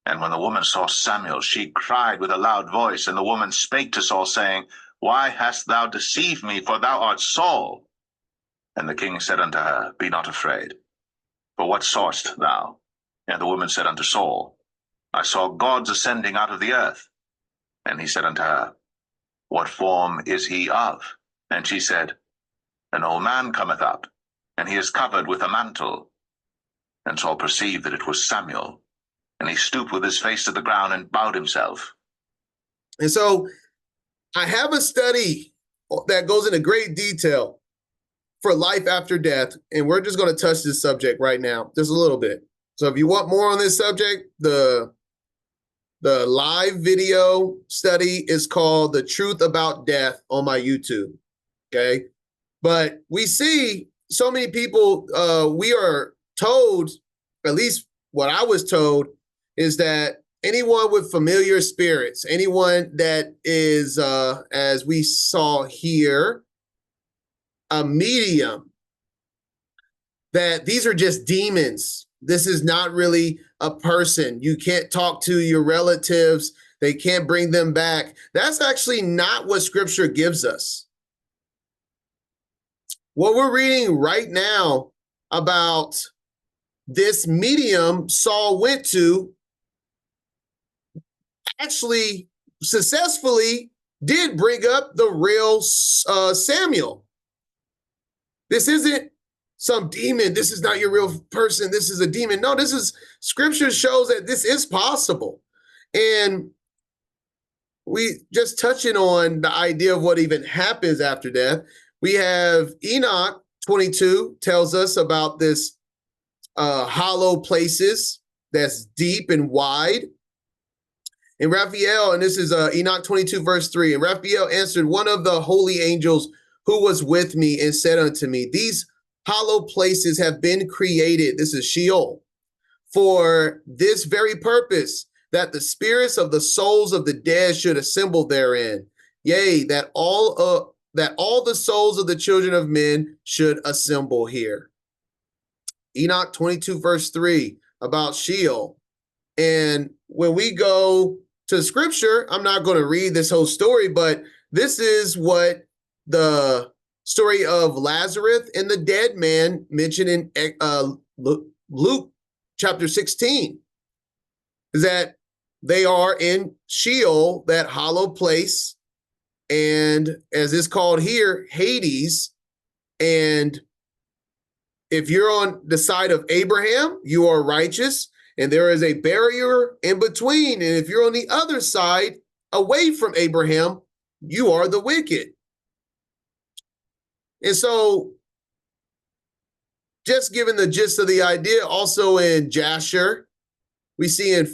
And when the woman saw Samuel, she cried with a loud voice. And the woman spake to Saul, saying, Why hast thou deceived me? For thou art Saul. And the king said unto her, Be not afraid. For what sawest thou? And the woman said unto Saul, I saw gods ascending out of the earth. And he said unto her, What form is he of? And she said, An old man cometh up, and he is covered with a mantle. And Saul perceived that it was Samuel, and he stooped with his face to the ground and bowed himself. And so I have a study that goes into great detail for life after death, and we're just going to touch this subject right now, just a little bit. So if you want more on this subject, the live video study is called The Truth About Death on my YouTube. Okay. But we see so many people, we are told, at least what I was told, is that anyone with familiar spirits, anyone that is, as we saw here, a medium, that these are just demons. This is not really a person. You can't talk to your relatives. They can't bring them back. That's actually not what scripture gives us. What we're reading right now about this medium Saul went to actually successfully did bring up the real Samuel. This isn't some demon. This is not your real person. This is a demon. No, this is scripture shows that this is possible. And we just touching on the idea of what even happens after death. We have Enoch 22 tells us about this hollow places that's deep and wide. And Raphael, and this is Enoch 22, verse 3, and Raphael answered one of the holy angels who was with me and said unto me, these hollow places have been created, this is Sheol, for this very purpose, that the spirits of the souls of the dead should assemble therein. Yea, that all the souls of the children of men should assemble here. Enoch 22, verse 3, about Sheol. And when we go to scripture, I'm not going to read this whole story, but this is what the story of Lazarus and the dead man mentioned in Luke chapter 16, is that they are in Sheol, that hollow place, and as it's called here, Hades. And if you're on the side of Abraham, you are righteous, and there is a barrier in between. And if you're on the other side, away from Abraham, you are the wicked. And so, just giving the gist of the idea, also in Jasher, we see in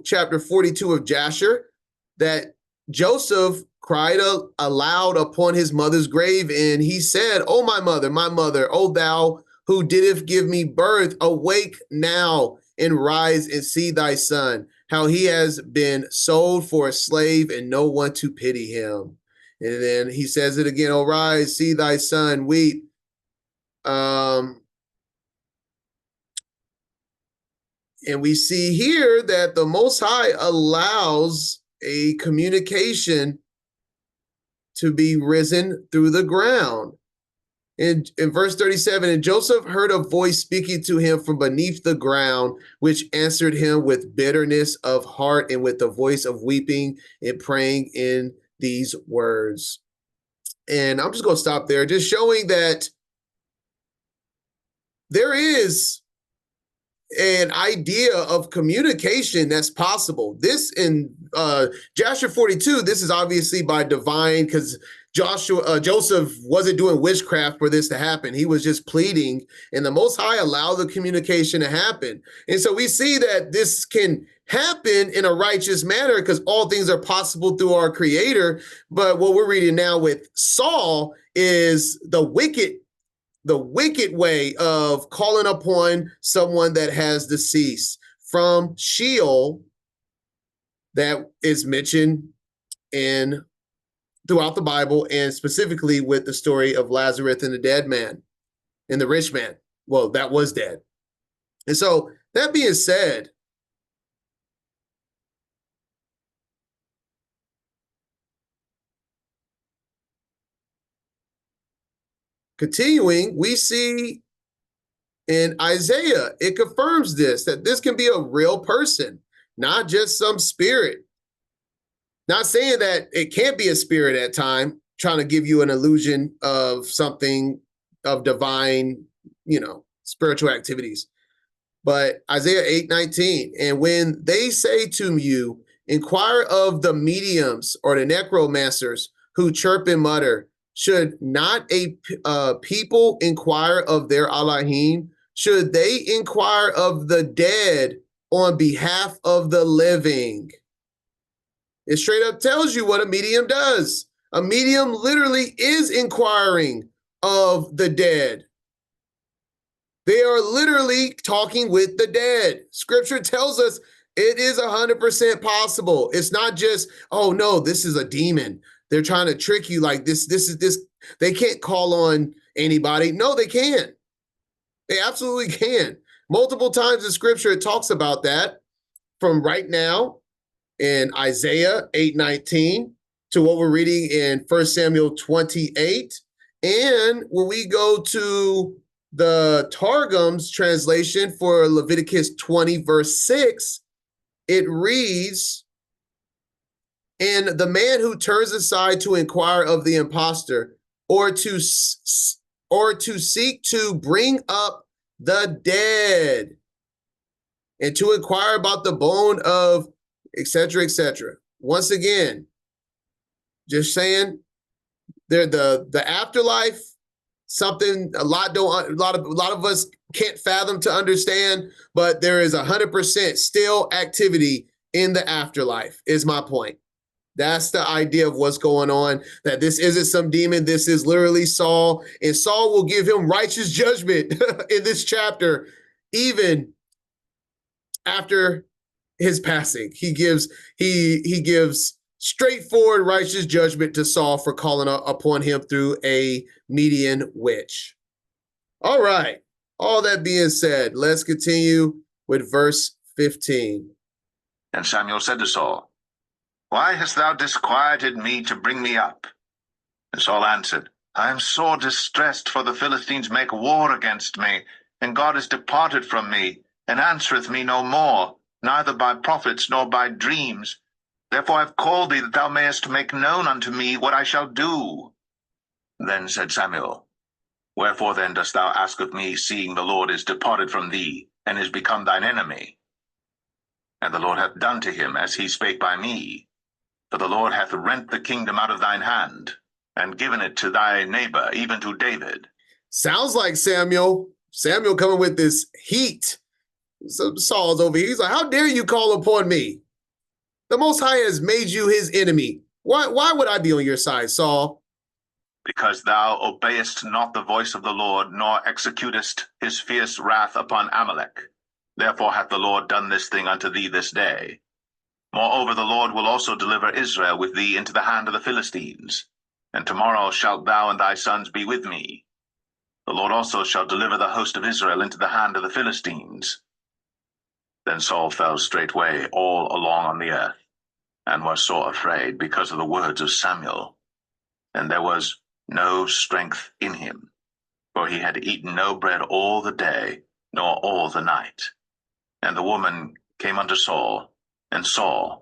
chapter 42 of Jasher, that Joseph cried aloud upon his mother's grave, and he said, "O my mother, O thou who didst give me birth, awake now and rise and see thy son, how he has been sold for a slave and no one to pity him." And then he says it again, "O rise, see thy son, weep." And we see here that the Most High allows a communication to be risen through the ground. In verse 37, and Joseph heard a voice speaking to him from beneath the ground, which answered him with bitterness of heart and with the voice of weeping and praying in these words. And I'm just going to stop there, just showing that there is an idea of communication that's possible. This in Jasher 42, this is obviously by divine, because Joseph wasn't doing witchcraft for this to happen. He was just pleading, and the Most High allowed the communication to happen. And so we see that this can happen in a righteous manner because all things are possible through our Creator. But what we're reading now with Saul is the wicked way of calling upon someone that has deceased from Sheol that is mentioned throughout the Bible, and specifically with the story of Lazarus and the dead man and the rich man. Well, that was dead. And so that being said, continuing, we see in Isaiah, it confirms this, that this can be a real person, not just some spirit. Not saying that it can't be a spirit at time, trying to give you an illusion of something of divine, spiritual activities. But Isaiah 8:19, and when they say to you, inquire of the mediums or the necromancers who chirp and mutter, should not a people inquire of their Elohim? Should they inquire of the dead on behalf of the living? It straight up tells you what a medium does. A medium literally is inquiring of the dead. They are literally talking with the dead. Scripture tells us it is 100% possible. It's not just, oh no, this is a demon. They're trying to trick you like this. They can't call on anybody? No, they can. They absolutely can. Multiple times in scripture, it talks about that, from right now in Isaiah 8:19 to what we're reading in 1 Samuel 28. And when we go to the Targum's translation for Leviticus 20, verse 6, it reads, and the man who turns aside to inquire of the impostor, or to seek to bring up the dead, and to inquire about the bone of, etc., etc. Once again, just saying, the afterlife, something a lot of us can't fathom to understand, but there is 100% still activity in the afterlife, is my point. That's the idea of what's going on, that this isn't some demon. This is literally Saul, and Saul will give him righteous judgment in this chapter, even after his passing. He gives straightforward righteous judgment to Saul for calling upon him through a Median witch. All right. All that being said, let's continue with verse 15. And Samuel said to Saul, why hast thou disquieted me to bring me up? And Saul answered, I am sore distressed, for the Philistines make war against me, and God is departed from me, and answereth me no more, neither by prophets nor by dreams. Therefore I have called thee, that thou mayest make known unto me what I shall do. Then said Samuel, wherefore then dost thou ask of me, seeing the Lord is departed from thee, and is become thine enemy? And the Lord hath done to him as he spake by me. For the Lord hath rent the kingdom out of thine hand, and given it to thy neighbor, even to David. Sounds like Samuel coming with this heat. So Saul's over here. He's like, how dare you call upon me? The Most High has made you his enemy. Why would I be on your side, Saul? Because thou obeyest not the voice of the Lord, nor executest his fierce wrath upon Amalek. Therefore hath the Lord done this thing unto thee this day. Moreover, the Lord will also deliver Israel with thee into the hand of the Philistines. And tomorrow shalt thou and thy sons be with me. The Lord also shall deliver the host of Israel into the hand of the Philistines. Then Saul fell straightway all along on the earth, and was sore afraid because of the words of Samuel. And there was no strength in him, for he had eaten no bread all the day, nor all the night. And the woman came unto Saul, and saw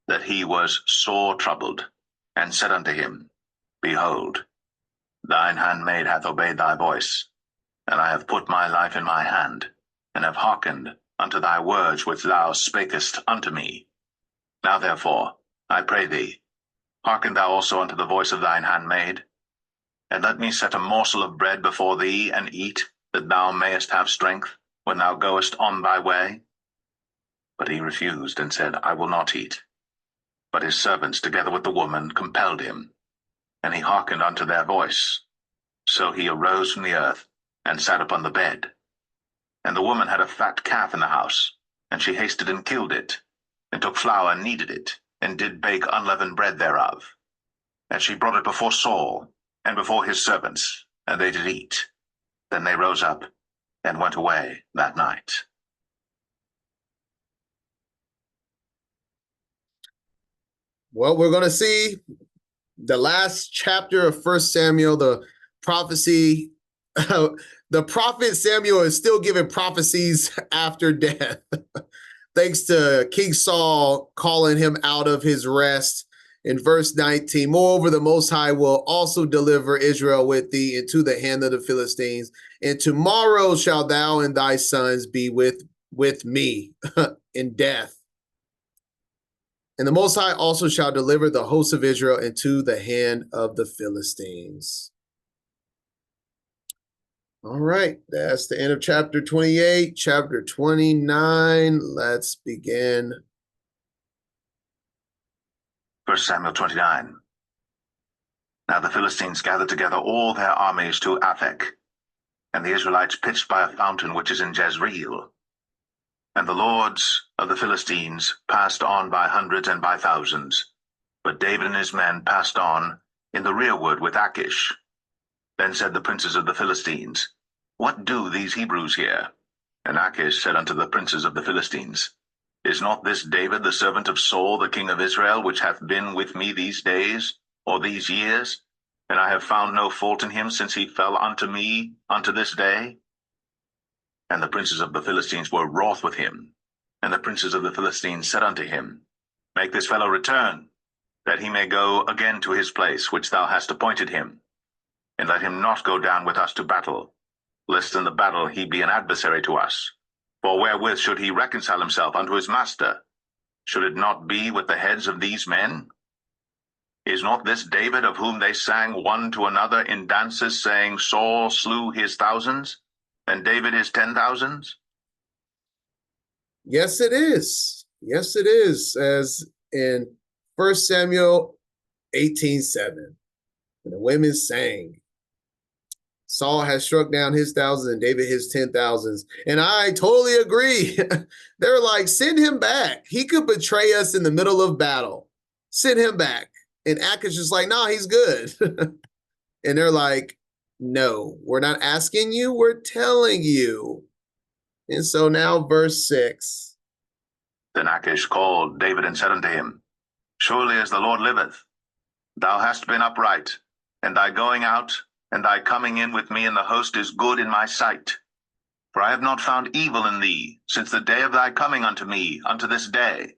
that he was sore troubled, and said unto him, behold, thine handmaid hath obeyed thy voice, and I have put my life in my hand, and have hearkened unto thy words which thou spakest unto me. Now therefore, I pray thee, hearken thou also unto the voice of thine handmaid, and let me set a morsel of bread before thee, and eat, that thou mayest have strength when thou goest on thy way. But he refused, and said, I will not eat. But his servants, together with the woman, compelled him, and he hearkened unto their voice. So he arose from the earth, and sat upon the bed. And the woman had a fat calf in the house, and she hasted and killed it, and took flour and kneaded it, and did bake unleavened bread thereof. And she brought it before Saul, and before his servants, and they did eat. Then they rose up, and went away that night. Well, we're going to see the last chapter of 1 Samuel, the prophecy. The prophet Samuel is still giving prophecies after death, thanks to King Saul calling him out of his rest. In verse 19, moreover, the Most High will also deliver Israel with thee into the hand of the Philistines. And tomorrow shalt thou and thy sons be with me in death. And the Most High also shall deliver the host of Israel into the hand of the Philistines. All right, that's the end of chapter 28. Chapter 29, let's begin. 1 Samuel 29. Now the Philistines gathered together all their armies to Aphek, and the Israelites pitched by a fountain which is in Jezreel. And the lords of the Philistines passed on by hundreds and by thousands, but David and his men passed on in the rearward with Achish. Then said the princes of the Philistines, What do these Hebrews here? And Achish said unto the princes of the Philistines, Is not this David the servant of Saul the king of Israel, which hath been with me these days, or these years? And I have found no fault in him since he fell unto me unto this day. And the princes of the Philistines were wroth with him. And the princes of the Philistines said unto him, Make this fellow return, that he may go again to his place which thou hast appointed him, and let him not go down with us to battle, lest in the battle he be an adversary to us. For wherewith should he reconcile himself unto his master? Should it not be with the heads of these men? Is not this David, of whom they sang one to another in dances, saying, Saul slew his thousands, and David his 10,000s? Yes, it is. Yes, it is. As in 1 Samuel 18:7, and the women sang, Saul has struck down his thousands and David his 10,000s. And I totally agree. They're like, send him back. He could betray us in the middle of battle. Send him back. And Achish is like, no, he's good. And they're like, no, we're not asking you. We're telling you. And so now verse 6. Then Achish called David and said unto him, Surely as the Lord liveth, thou hast been upright, and thy going out and thy coming in with me in the host is good in my sight. For I have not found evil in thee since the day of thy coming unto me unto this day.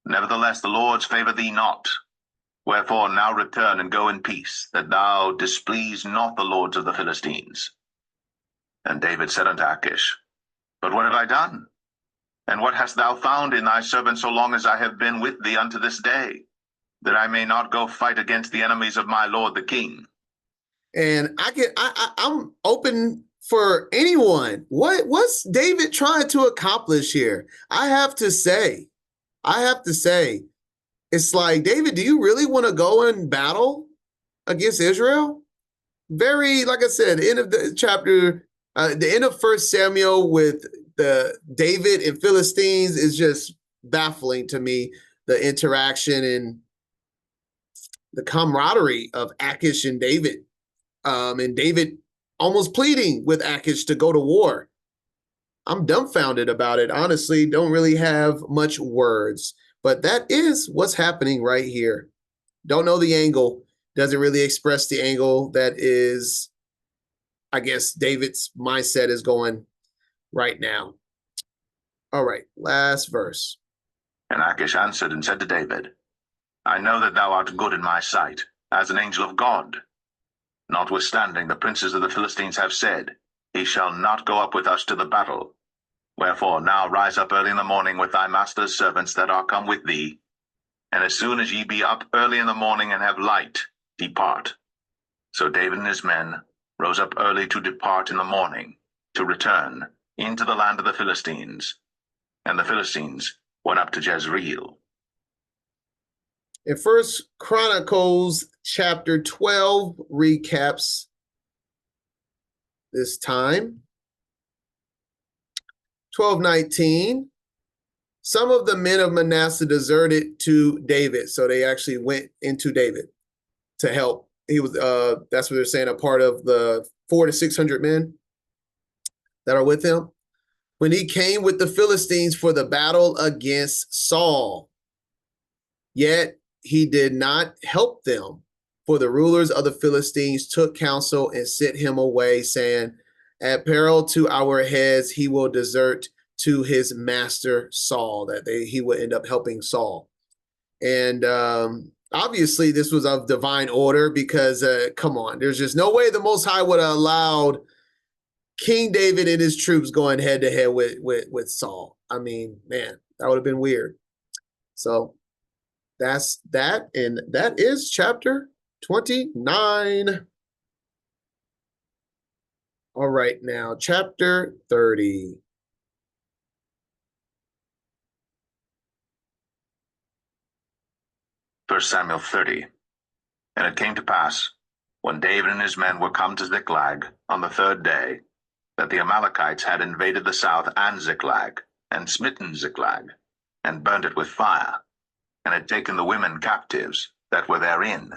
Nevertheless the Lord's favor thee not. Wherefore now return and go in peace, that thou displease not the lords of the Philistines. And David said unto Achish, But what have I done? And what hast thou found in thy servant so long as I have been with thee unto this day, that I may not go fight against the enemies of my lord the king? And I'm open for anyone. What's David trying to accomplish here? I have to say, it's like, David, do you really want to go and battle against Israel? Very, like I said, end of the chapter, the end of 1 Samuel with the David and Philistines is just baffling to me. The interaction and the camaraderie of Achish and David. And David almost pleading with Achish to go to war. I'm dumbfounded about it. Honestly, don't really have much words. But that is what's happening right here. Don't know the angle. Doesn't really express the angle that is, I guess, David's mindset is going right now. All right, last verse. And Achish answered and said to David, I know that thou art good in my sight, as an angel of God. Notwithstanding, the princes of the Philistines have said, He shall not go up with us to the battle. Wherefore now rise up early in the morning with thy master's servants that are come with thee, and as soon as ye be up early in the morning and have light, depart. So David and his men rose up early to depart in the morning, to return into the land of the Philistines. And the Philistines went up to Jezreel. In 1 Chronicles chapter 12 recaps this time. 12:19. Some of the men of Manasseh deserted to David. So they actually went into David to help. He was that's what they're saying, a part of the 400 to 600 men that are with him. When he came with the Philistines for the battle against Saul, yet he did not help them, for the rulers of the Philistines took counsel and sent him away, saying, at peril to our heads, he will desert to his master Saul, that he would end up helping Saul. And obviously this was of divine order because, come on, there's just no way the Most High would have allowed King David and his troops going head to head with Saul. I mean, man, that would have been weird. So that's that. And that is chapter 29. All right, now chapter 30. First Samuel 30. And it came to pass, when David and his men were come to Ziklag on the third day, that the Amalekites had invaded the south and Ziklag, and smitten Ziklag, and burnt it with fire, and had taken the women captives that were therein,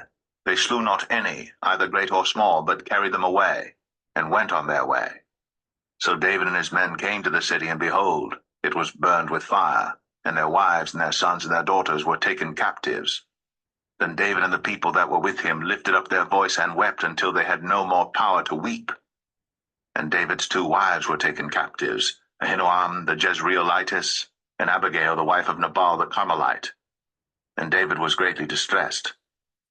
They slew not any, either great or small, but carried them away, and went on their way. So David and his men came to the city, and behold, it was burned with fire, and their wives and their sons and their daughters were taken captives. Then David and the people that were with him lifted up their voice and wept until they had no more power to weep. And David's 2 wives were taken captives, Ahinoam the Jezreelitess, and Abigail the wife of Nabal the Carmelite. And David was greatly distressed.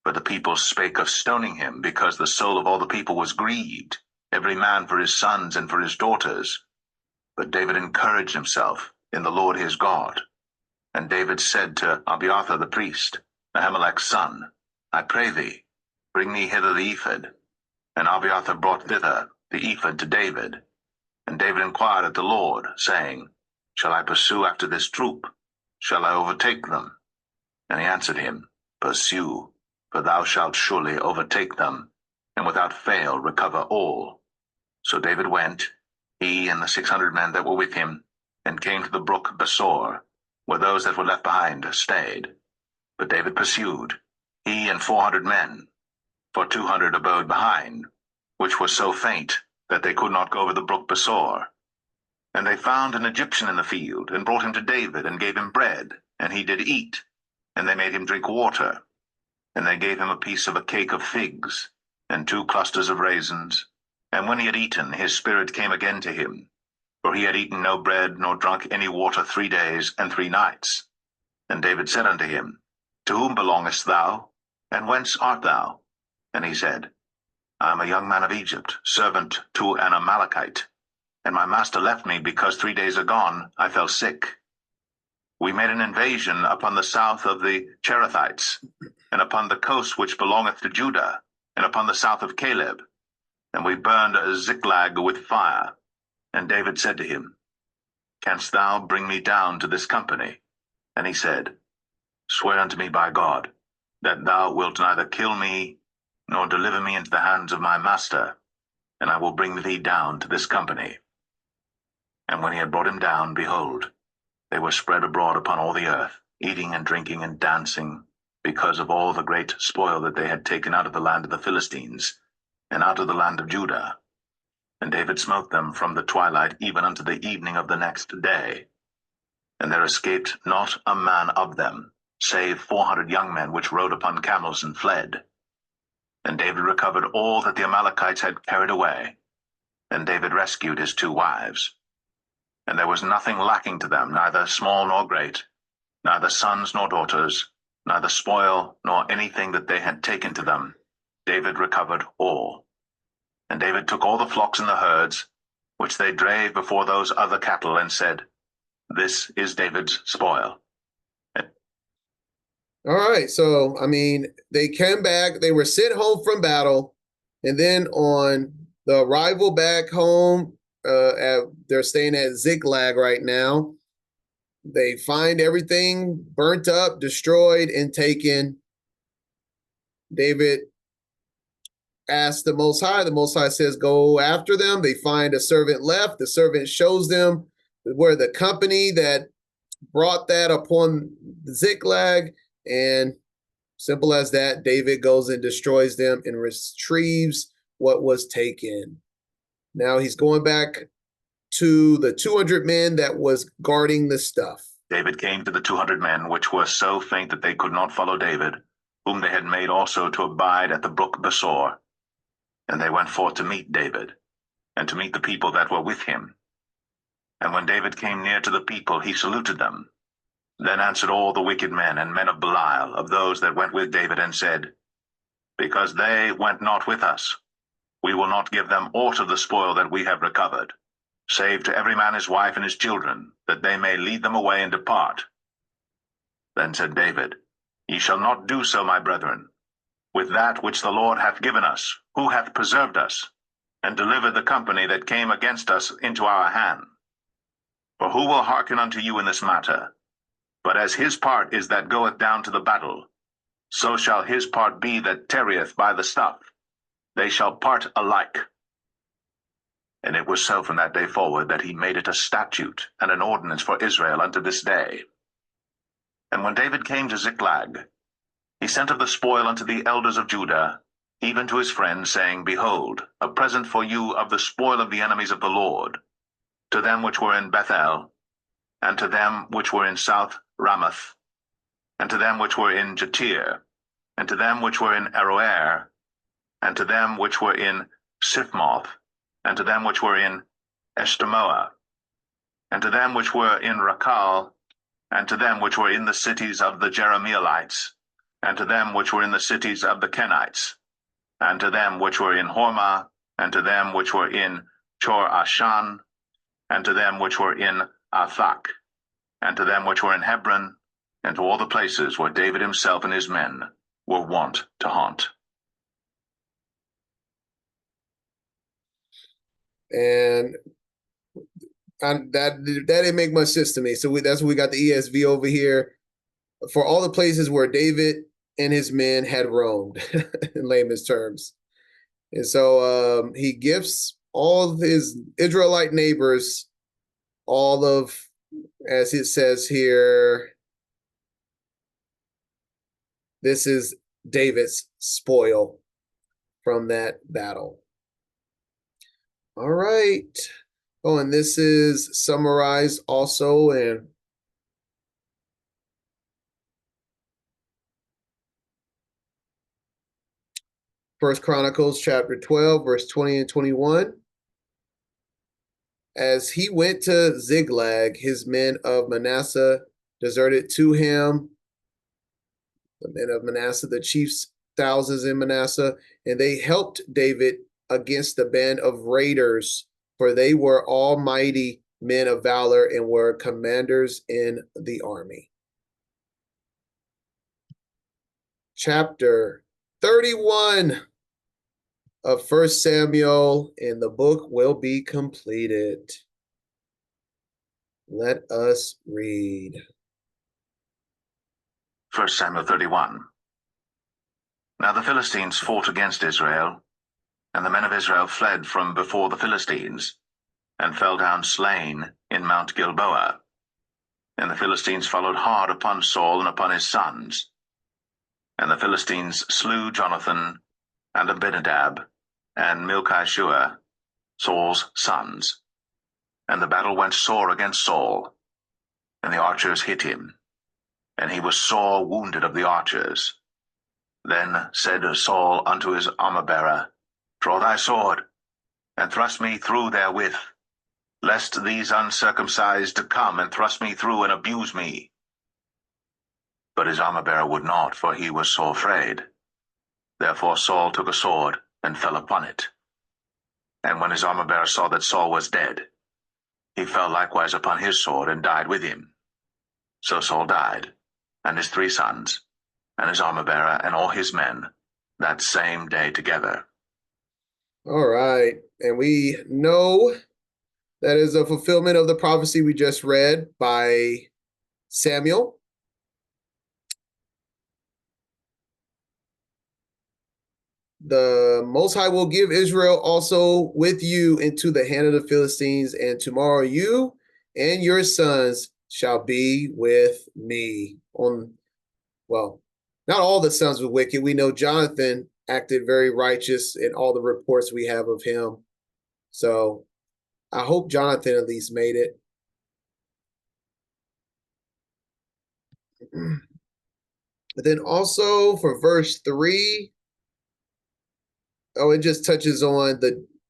But the people spake of stoning him, because the soul of all the people was grieved, every man for his sons and for his daughters. But David encouraged himself in the Lord his God. And David said to Abiathar the priest, Ahimelech's son, I pray thee, bring me hither the ephod. And Abiathar brought thither the ephod to David. And David inquired at the Lord, saying, Shall I pursue after this troop? Shall I overtake them? And he answered him, Pursue, for thou shalt surely overtake them, and without fail recover all. So David went, he and the 600 men that were with him, and came to the brook Besor, where those that were left behind stayed. But David pursued, he and 400 men, for 200 abode behind, which were so faint that they could not go over the brook Besor. And they found an Egyptian in the field, and brought him to David, and gave him bread, and he did eat, and they made him drink water. And they gave him a piece of a cake of figs, and 2 clusters of raisins. And when he had eaten, his spirit came again to him, for he had eaten no bread, nor drunk any water 3 days and 3 nights. And David said unto him, To whom belongest thou, and whence art thou? And he said, I am a young man of Egypt, servant to an Amalekite, and my master left me, because 3 days agone I fell sick. We made an invasion upon the south of the Cherethites, and upon the coast which belongeth to Judah, and upon the south of Caleb, and we burned Ziklag with fire. And David said to him, Canst thou bring me down to this company? And he said, Swear unto me by God, that thou wilt neither kill me, nor deliver me into the hands of my master, and I will bring thee down to this company. And when he had brought him down, behold, they were spread abroad upon all the earth, eating and drinking and dancing, because of all the great spoil that they had taken out of the land of the Philistines, and out of the land of Judah. And David smote them from the twilight even unto the evening of the next day. And there escaped not a man of them, save 400 young men which rode upon camels and fled. And David recovered all that the Amalekites had carried away. And David rescued his 2 wives. And there was nothing lacking to them, neither small nor great, neither sons nor daughters, neither spoil nor anything that they had taken to them. David recovered all. And David took all the flocks and the herds, which they drave before those other cattle, and said, This is David's spoil. All right, so I mean, they came back, they were sent home from battle, and then on the arrival back home, they're staying at Ziklag right now. They find everything burnt up, destroyed, and taken. David asks the Most High. The Most High says, go after them. They find a servant left. The servant shows them where the company that brought that upon Ziklag, and simple as that, David goes and destroys them and retrieves what was taken. Now he's going back to the 200 men that was guarding the stuff. David came to the 200 men, which were so faint that they could not follow David, whom they had made also to abide at the brook Besor. And they went forth to meet David, and to meet the people that were with him. And when David came near to the people, he saluted them. Then answered all the wicked men and men of Belial, of those that went with David, and said, Because they went not with us, we will not give them aught of the spoil that we have recovered, save to every man his wife and his children, that they may lead them away and depart. Then said David, Ye shall not do so, my brethren. With that which the Lord hath given us, who hath preserved us, and delivered the company that came against us into our hand? For who will hearken unto you in this matter? But as his part is that goeth down to the battle, so shall his part be that tarrieth by the stuff. They shall part alike. And it was so from that day forward that he made it a statute and an ordinance for Israel unto this day. And when David came to Ziklag, He sent of the spoil unto the elders of Judah, even to his friends, saying, Behold, a present for you of the spoil of the enemies of the Lord, to them which were in Bethel, and to them which were in South Ramoth, and to them which were in Jatir, and to them which were in Aroer, and to them which were in Siphmoth, and to them which were in Eshtemoa, and to them which were in Rakal, and to them which were in the cities of the Jerahmeelites, and to them which were in the cities of the Kenites, and to them which were in Hormah, and to them which were in Chor-Ashan, and to them which were in Athak, and to them which were in Hebron, and to all the places where David himself and his men were wont to haunt. And that didn't make much sense to me. So that's what we got the ESV over here. For all the places where David and his men had roamed, in layman's terms. And so he gifts all of his Israelite neighbors all of, as it says here, this is David's spoil from that battle. All right. Oh, and this is summarized also in First Chronicles chapter 12, verse 20 and 21. As he went to Ziklag, his men of Manasseh deserted to him. The men of Manasseh, the chiefs, thousands in Manasseh, and they helped David against the band of raiders, for they were almighty men of valor and were commanders in the army. Chapter 31 of 1 Samuel, and the book will be completed. Let us read. 1 Samuel 31. Now the Philistines fought against Israel, and the men of Israel fled from before the Philistines, and fell down slain in Mount Gilboa. And the Philistines followed hard upon Saul and upon his sons. And the Philistines slew Jonathan and Abinadab and Malchishua, Saul's sons. And the battle went sore against Saul, and the archers hit him, and he was sore wounded of the archers. Then said Saul unto his armor-bearer, Draw thy sword, and thrust me through therewith, lest these uncircumcised come and thrust me through and abuse me. But his armor-bearer would not, for he was sore afraid. Therefore Saul took a sword and fell upon it. And when his armor-bearer saw that Saul was dead, he fell likewise upon his sword and died with him. So Saul died, and his 3 sons, and his armor-bearer, and all his men, that same day together. All right. And we know that is a fulfillment of the prophecy we just read by Samuel. The Most High will give Israel also with you into the hand of the Philistines, and tomorrow you and your sons shall be with me. Well, not all the sons were wicked. We know Jonathan acted very righteous in all the reports we have of him. So I hope Jonathan at least made it. But then also for verse 3, it just touches on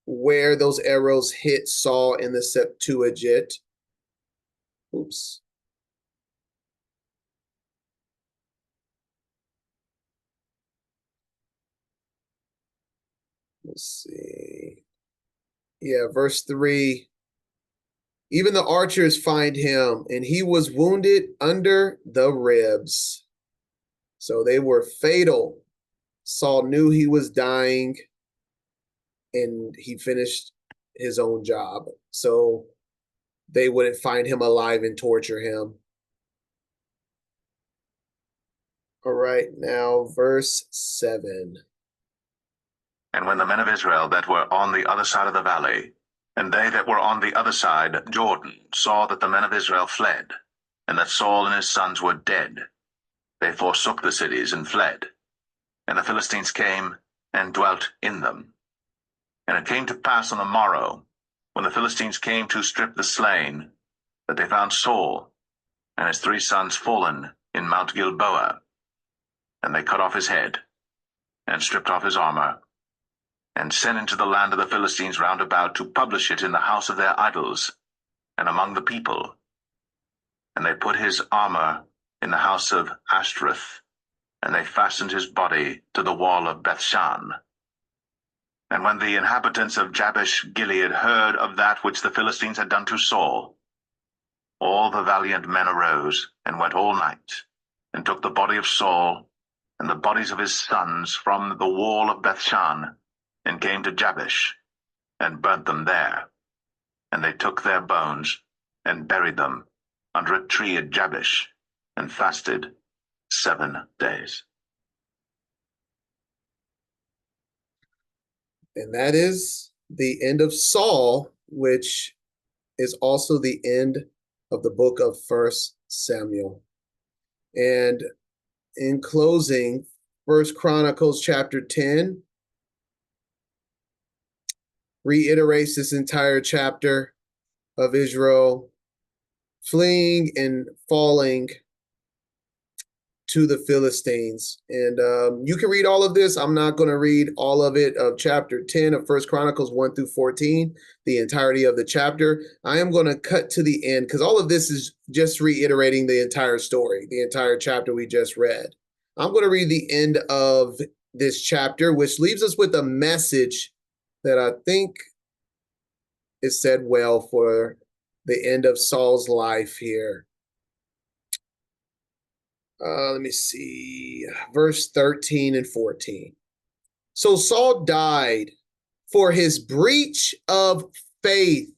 where those arrows hit Saul in the Septuagint. Oops. Let's see. Yeah, verse 3. Even the archers find him, and he was wounded under the ribs. So they were fatal. Saul knew he was dying, and he finished his own job. So they wouldn't find him alive and torture him. All right, now verse 7. And when the men of Israel that were on the other side of the valley, and they that were on the other side, Jordan, saw that the men of Israel fled, and that Saul and his sons were dead, they forsook the cities and fled, and the Philistines came and dwelt in them. And it came to pass on the morrow, when the Philistines came to strip the slain, that they found Saul and his 3 sons fallen in Mount Gilboa. And they cut off his head, and stripped off his armor, and sent into the land of the Philistines round about to publish it in the house of their idols, and among the people. And they put his armor in the house of Ashtoreth, and they fastened his body to the wall of Bethshan. And when the inhabitants of Jabesh Gilead heard of that which the Philistines had done to Saul, all the valiant men arose and went all night, and took the body of Saul and the bodies of his sons from the wall of Bethshan, and came to Jabesh, and burnt them there. And they took their bones, and buried them under a tree at Jabesh, and fasted 7 days. And that is the end of Saul, which is also the end of the book of 1 Samuel. And in closing, 1 Chronicles chapter 10 reiterates this entire chapter of Israel fleeing and falling to the Philistines. And you can read all of this. I'm not going to read all of it, of chapter 10 of 1 Chronicles 1 through 14, the entirety of the chapter. I am going to cut to the end because all of this is just reiterating the entire story, the entire chapter we just read. I'm going to read the end of this chapter, which leaves us with a message that I think is said well for the end of Saul's life here. Let me see, verse 13 and 14. So Saul died for his breach of faith.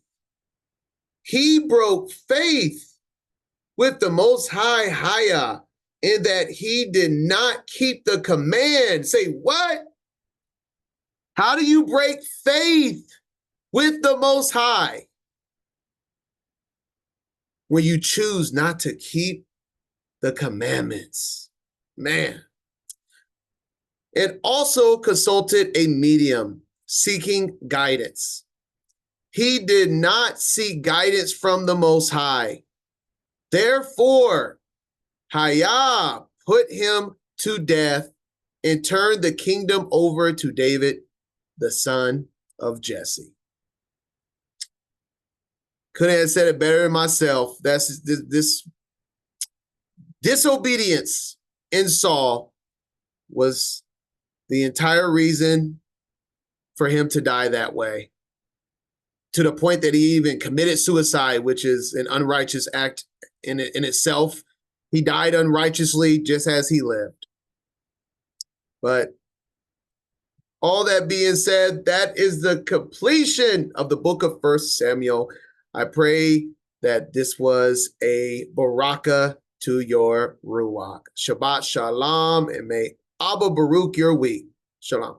He broke faith with the Most High, Haya, in that he did not keep the command. Say, what? How do you break faith with the Most High? When you choose not to keep the commandments. Man. It also consulted a medium seeking guidance. He did not seek guidance from the Most High. Therefore, Haya put him to death and turned the kingdom over to David, the son of Jesse. Couldn't have said it better than myself. That's this disobedience in Saul was the entire reason for him to die that way, to the point that he even committed suicide, which is an unrighteous act in itself. He died unrighteously just as he lived. But all that being said, that is the completion of the book of 1 Samuel. I pray that this was a baraka to your ruach. Shabbat shalom, and may Abba Baruch your week. Shalom.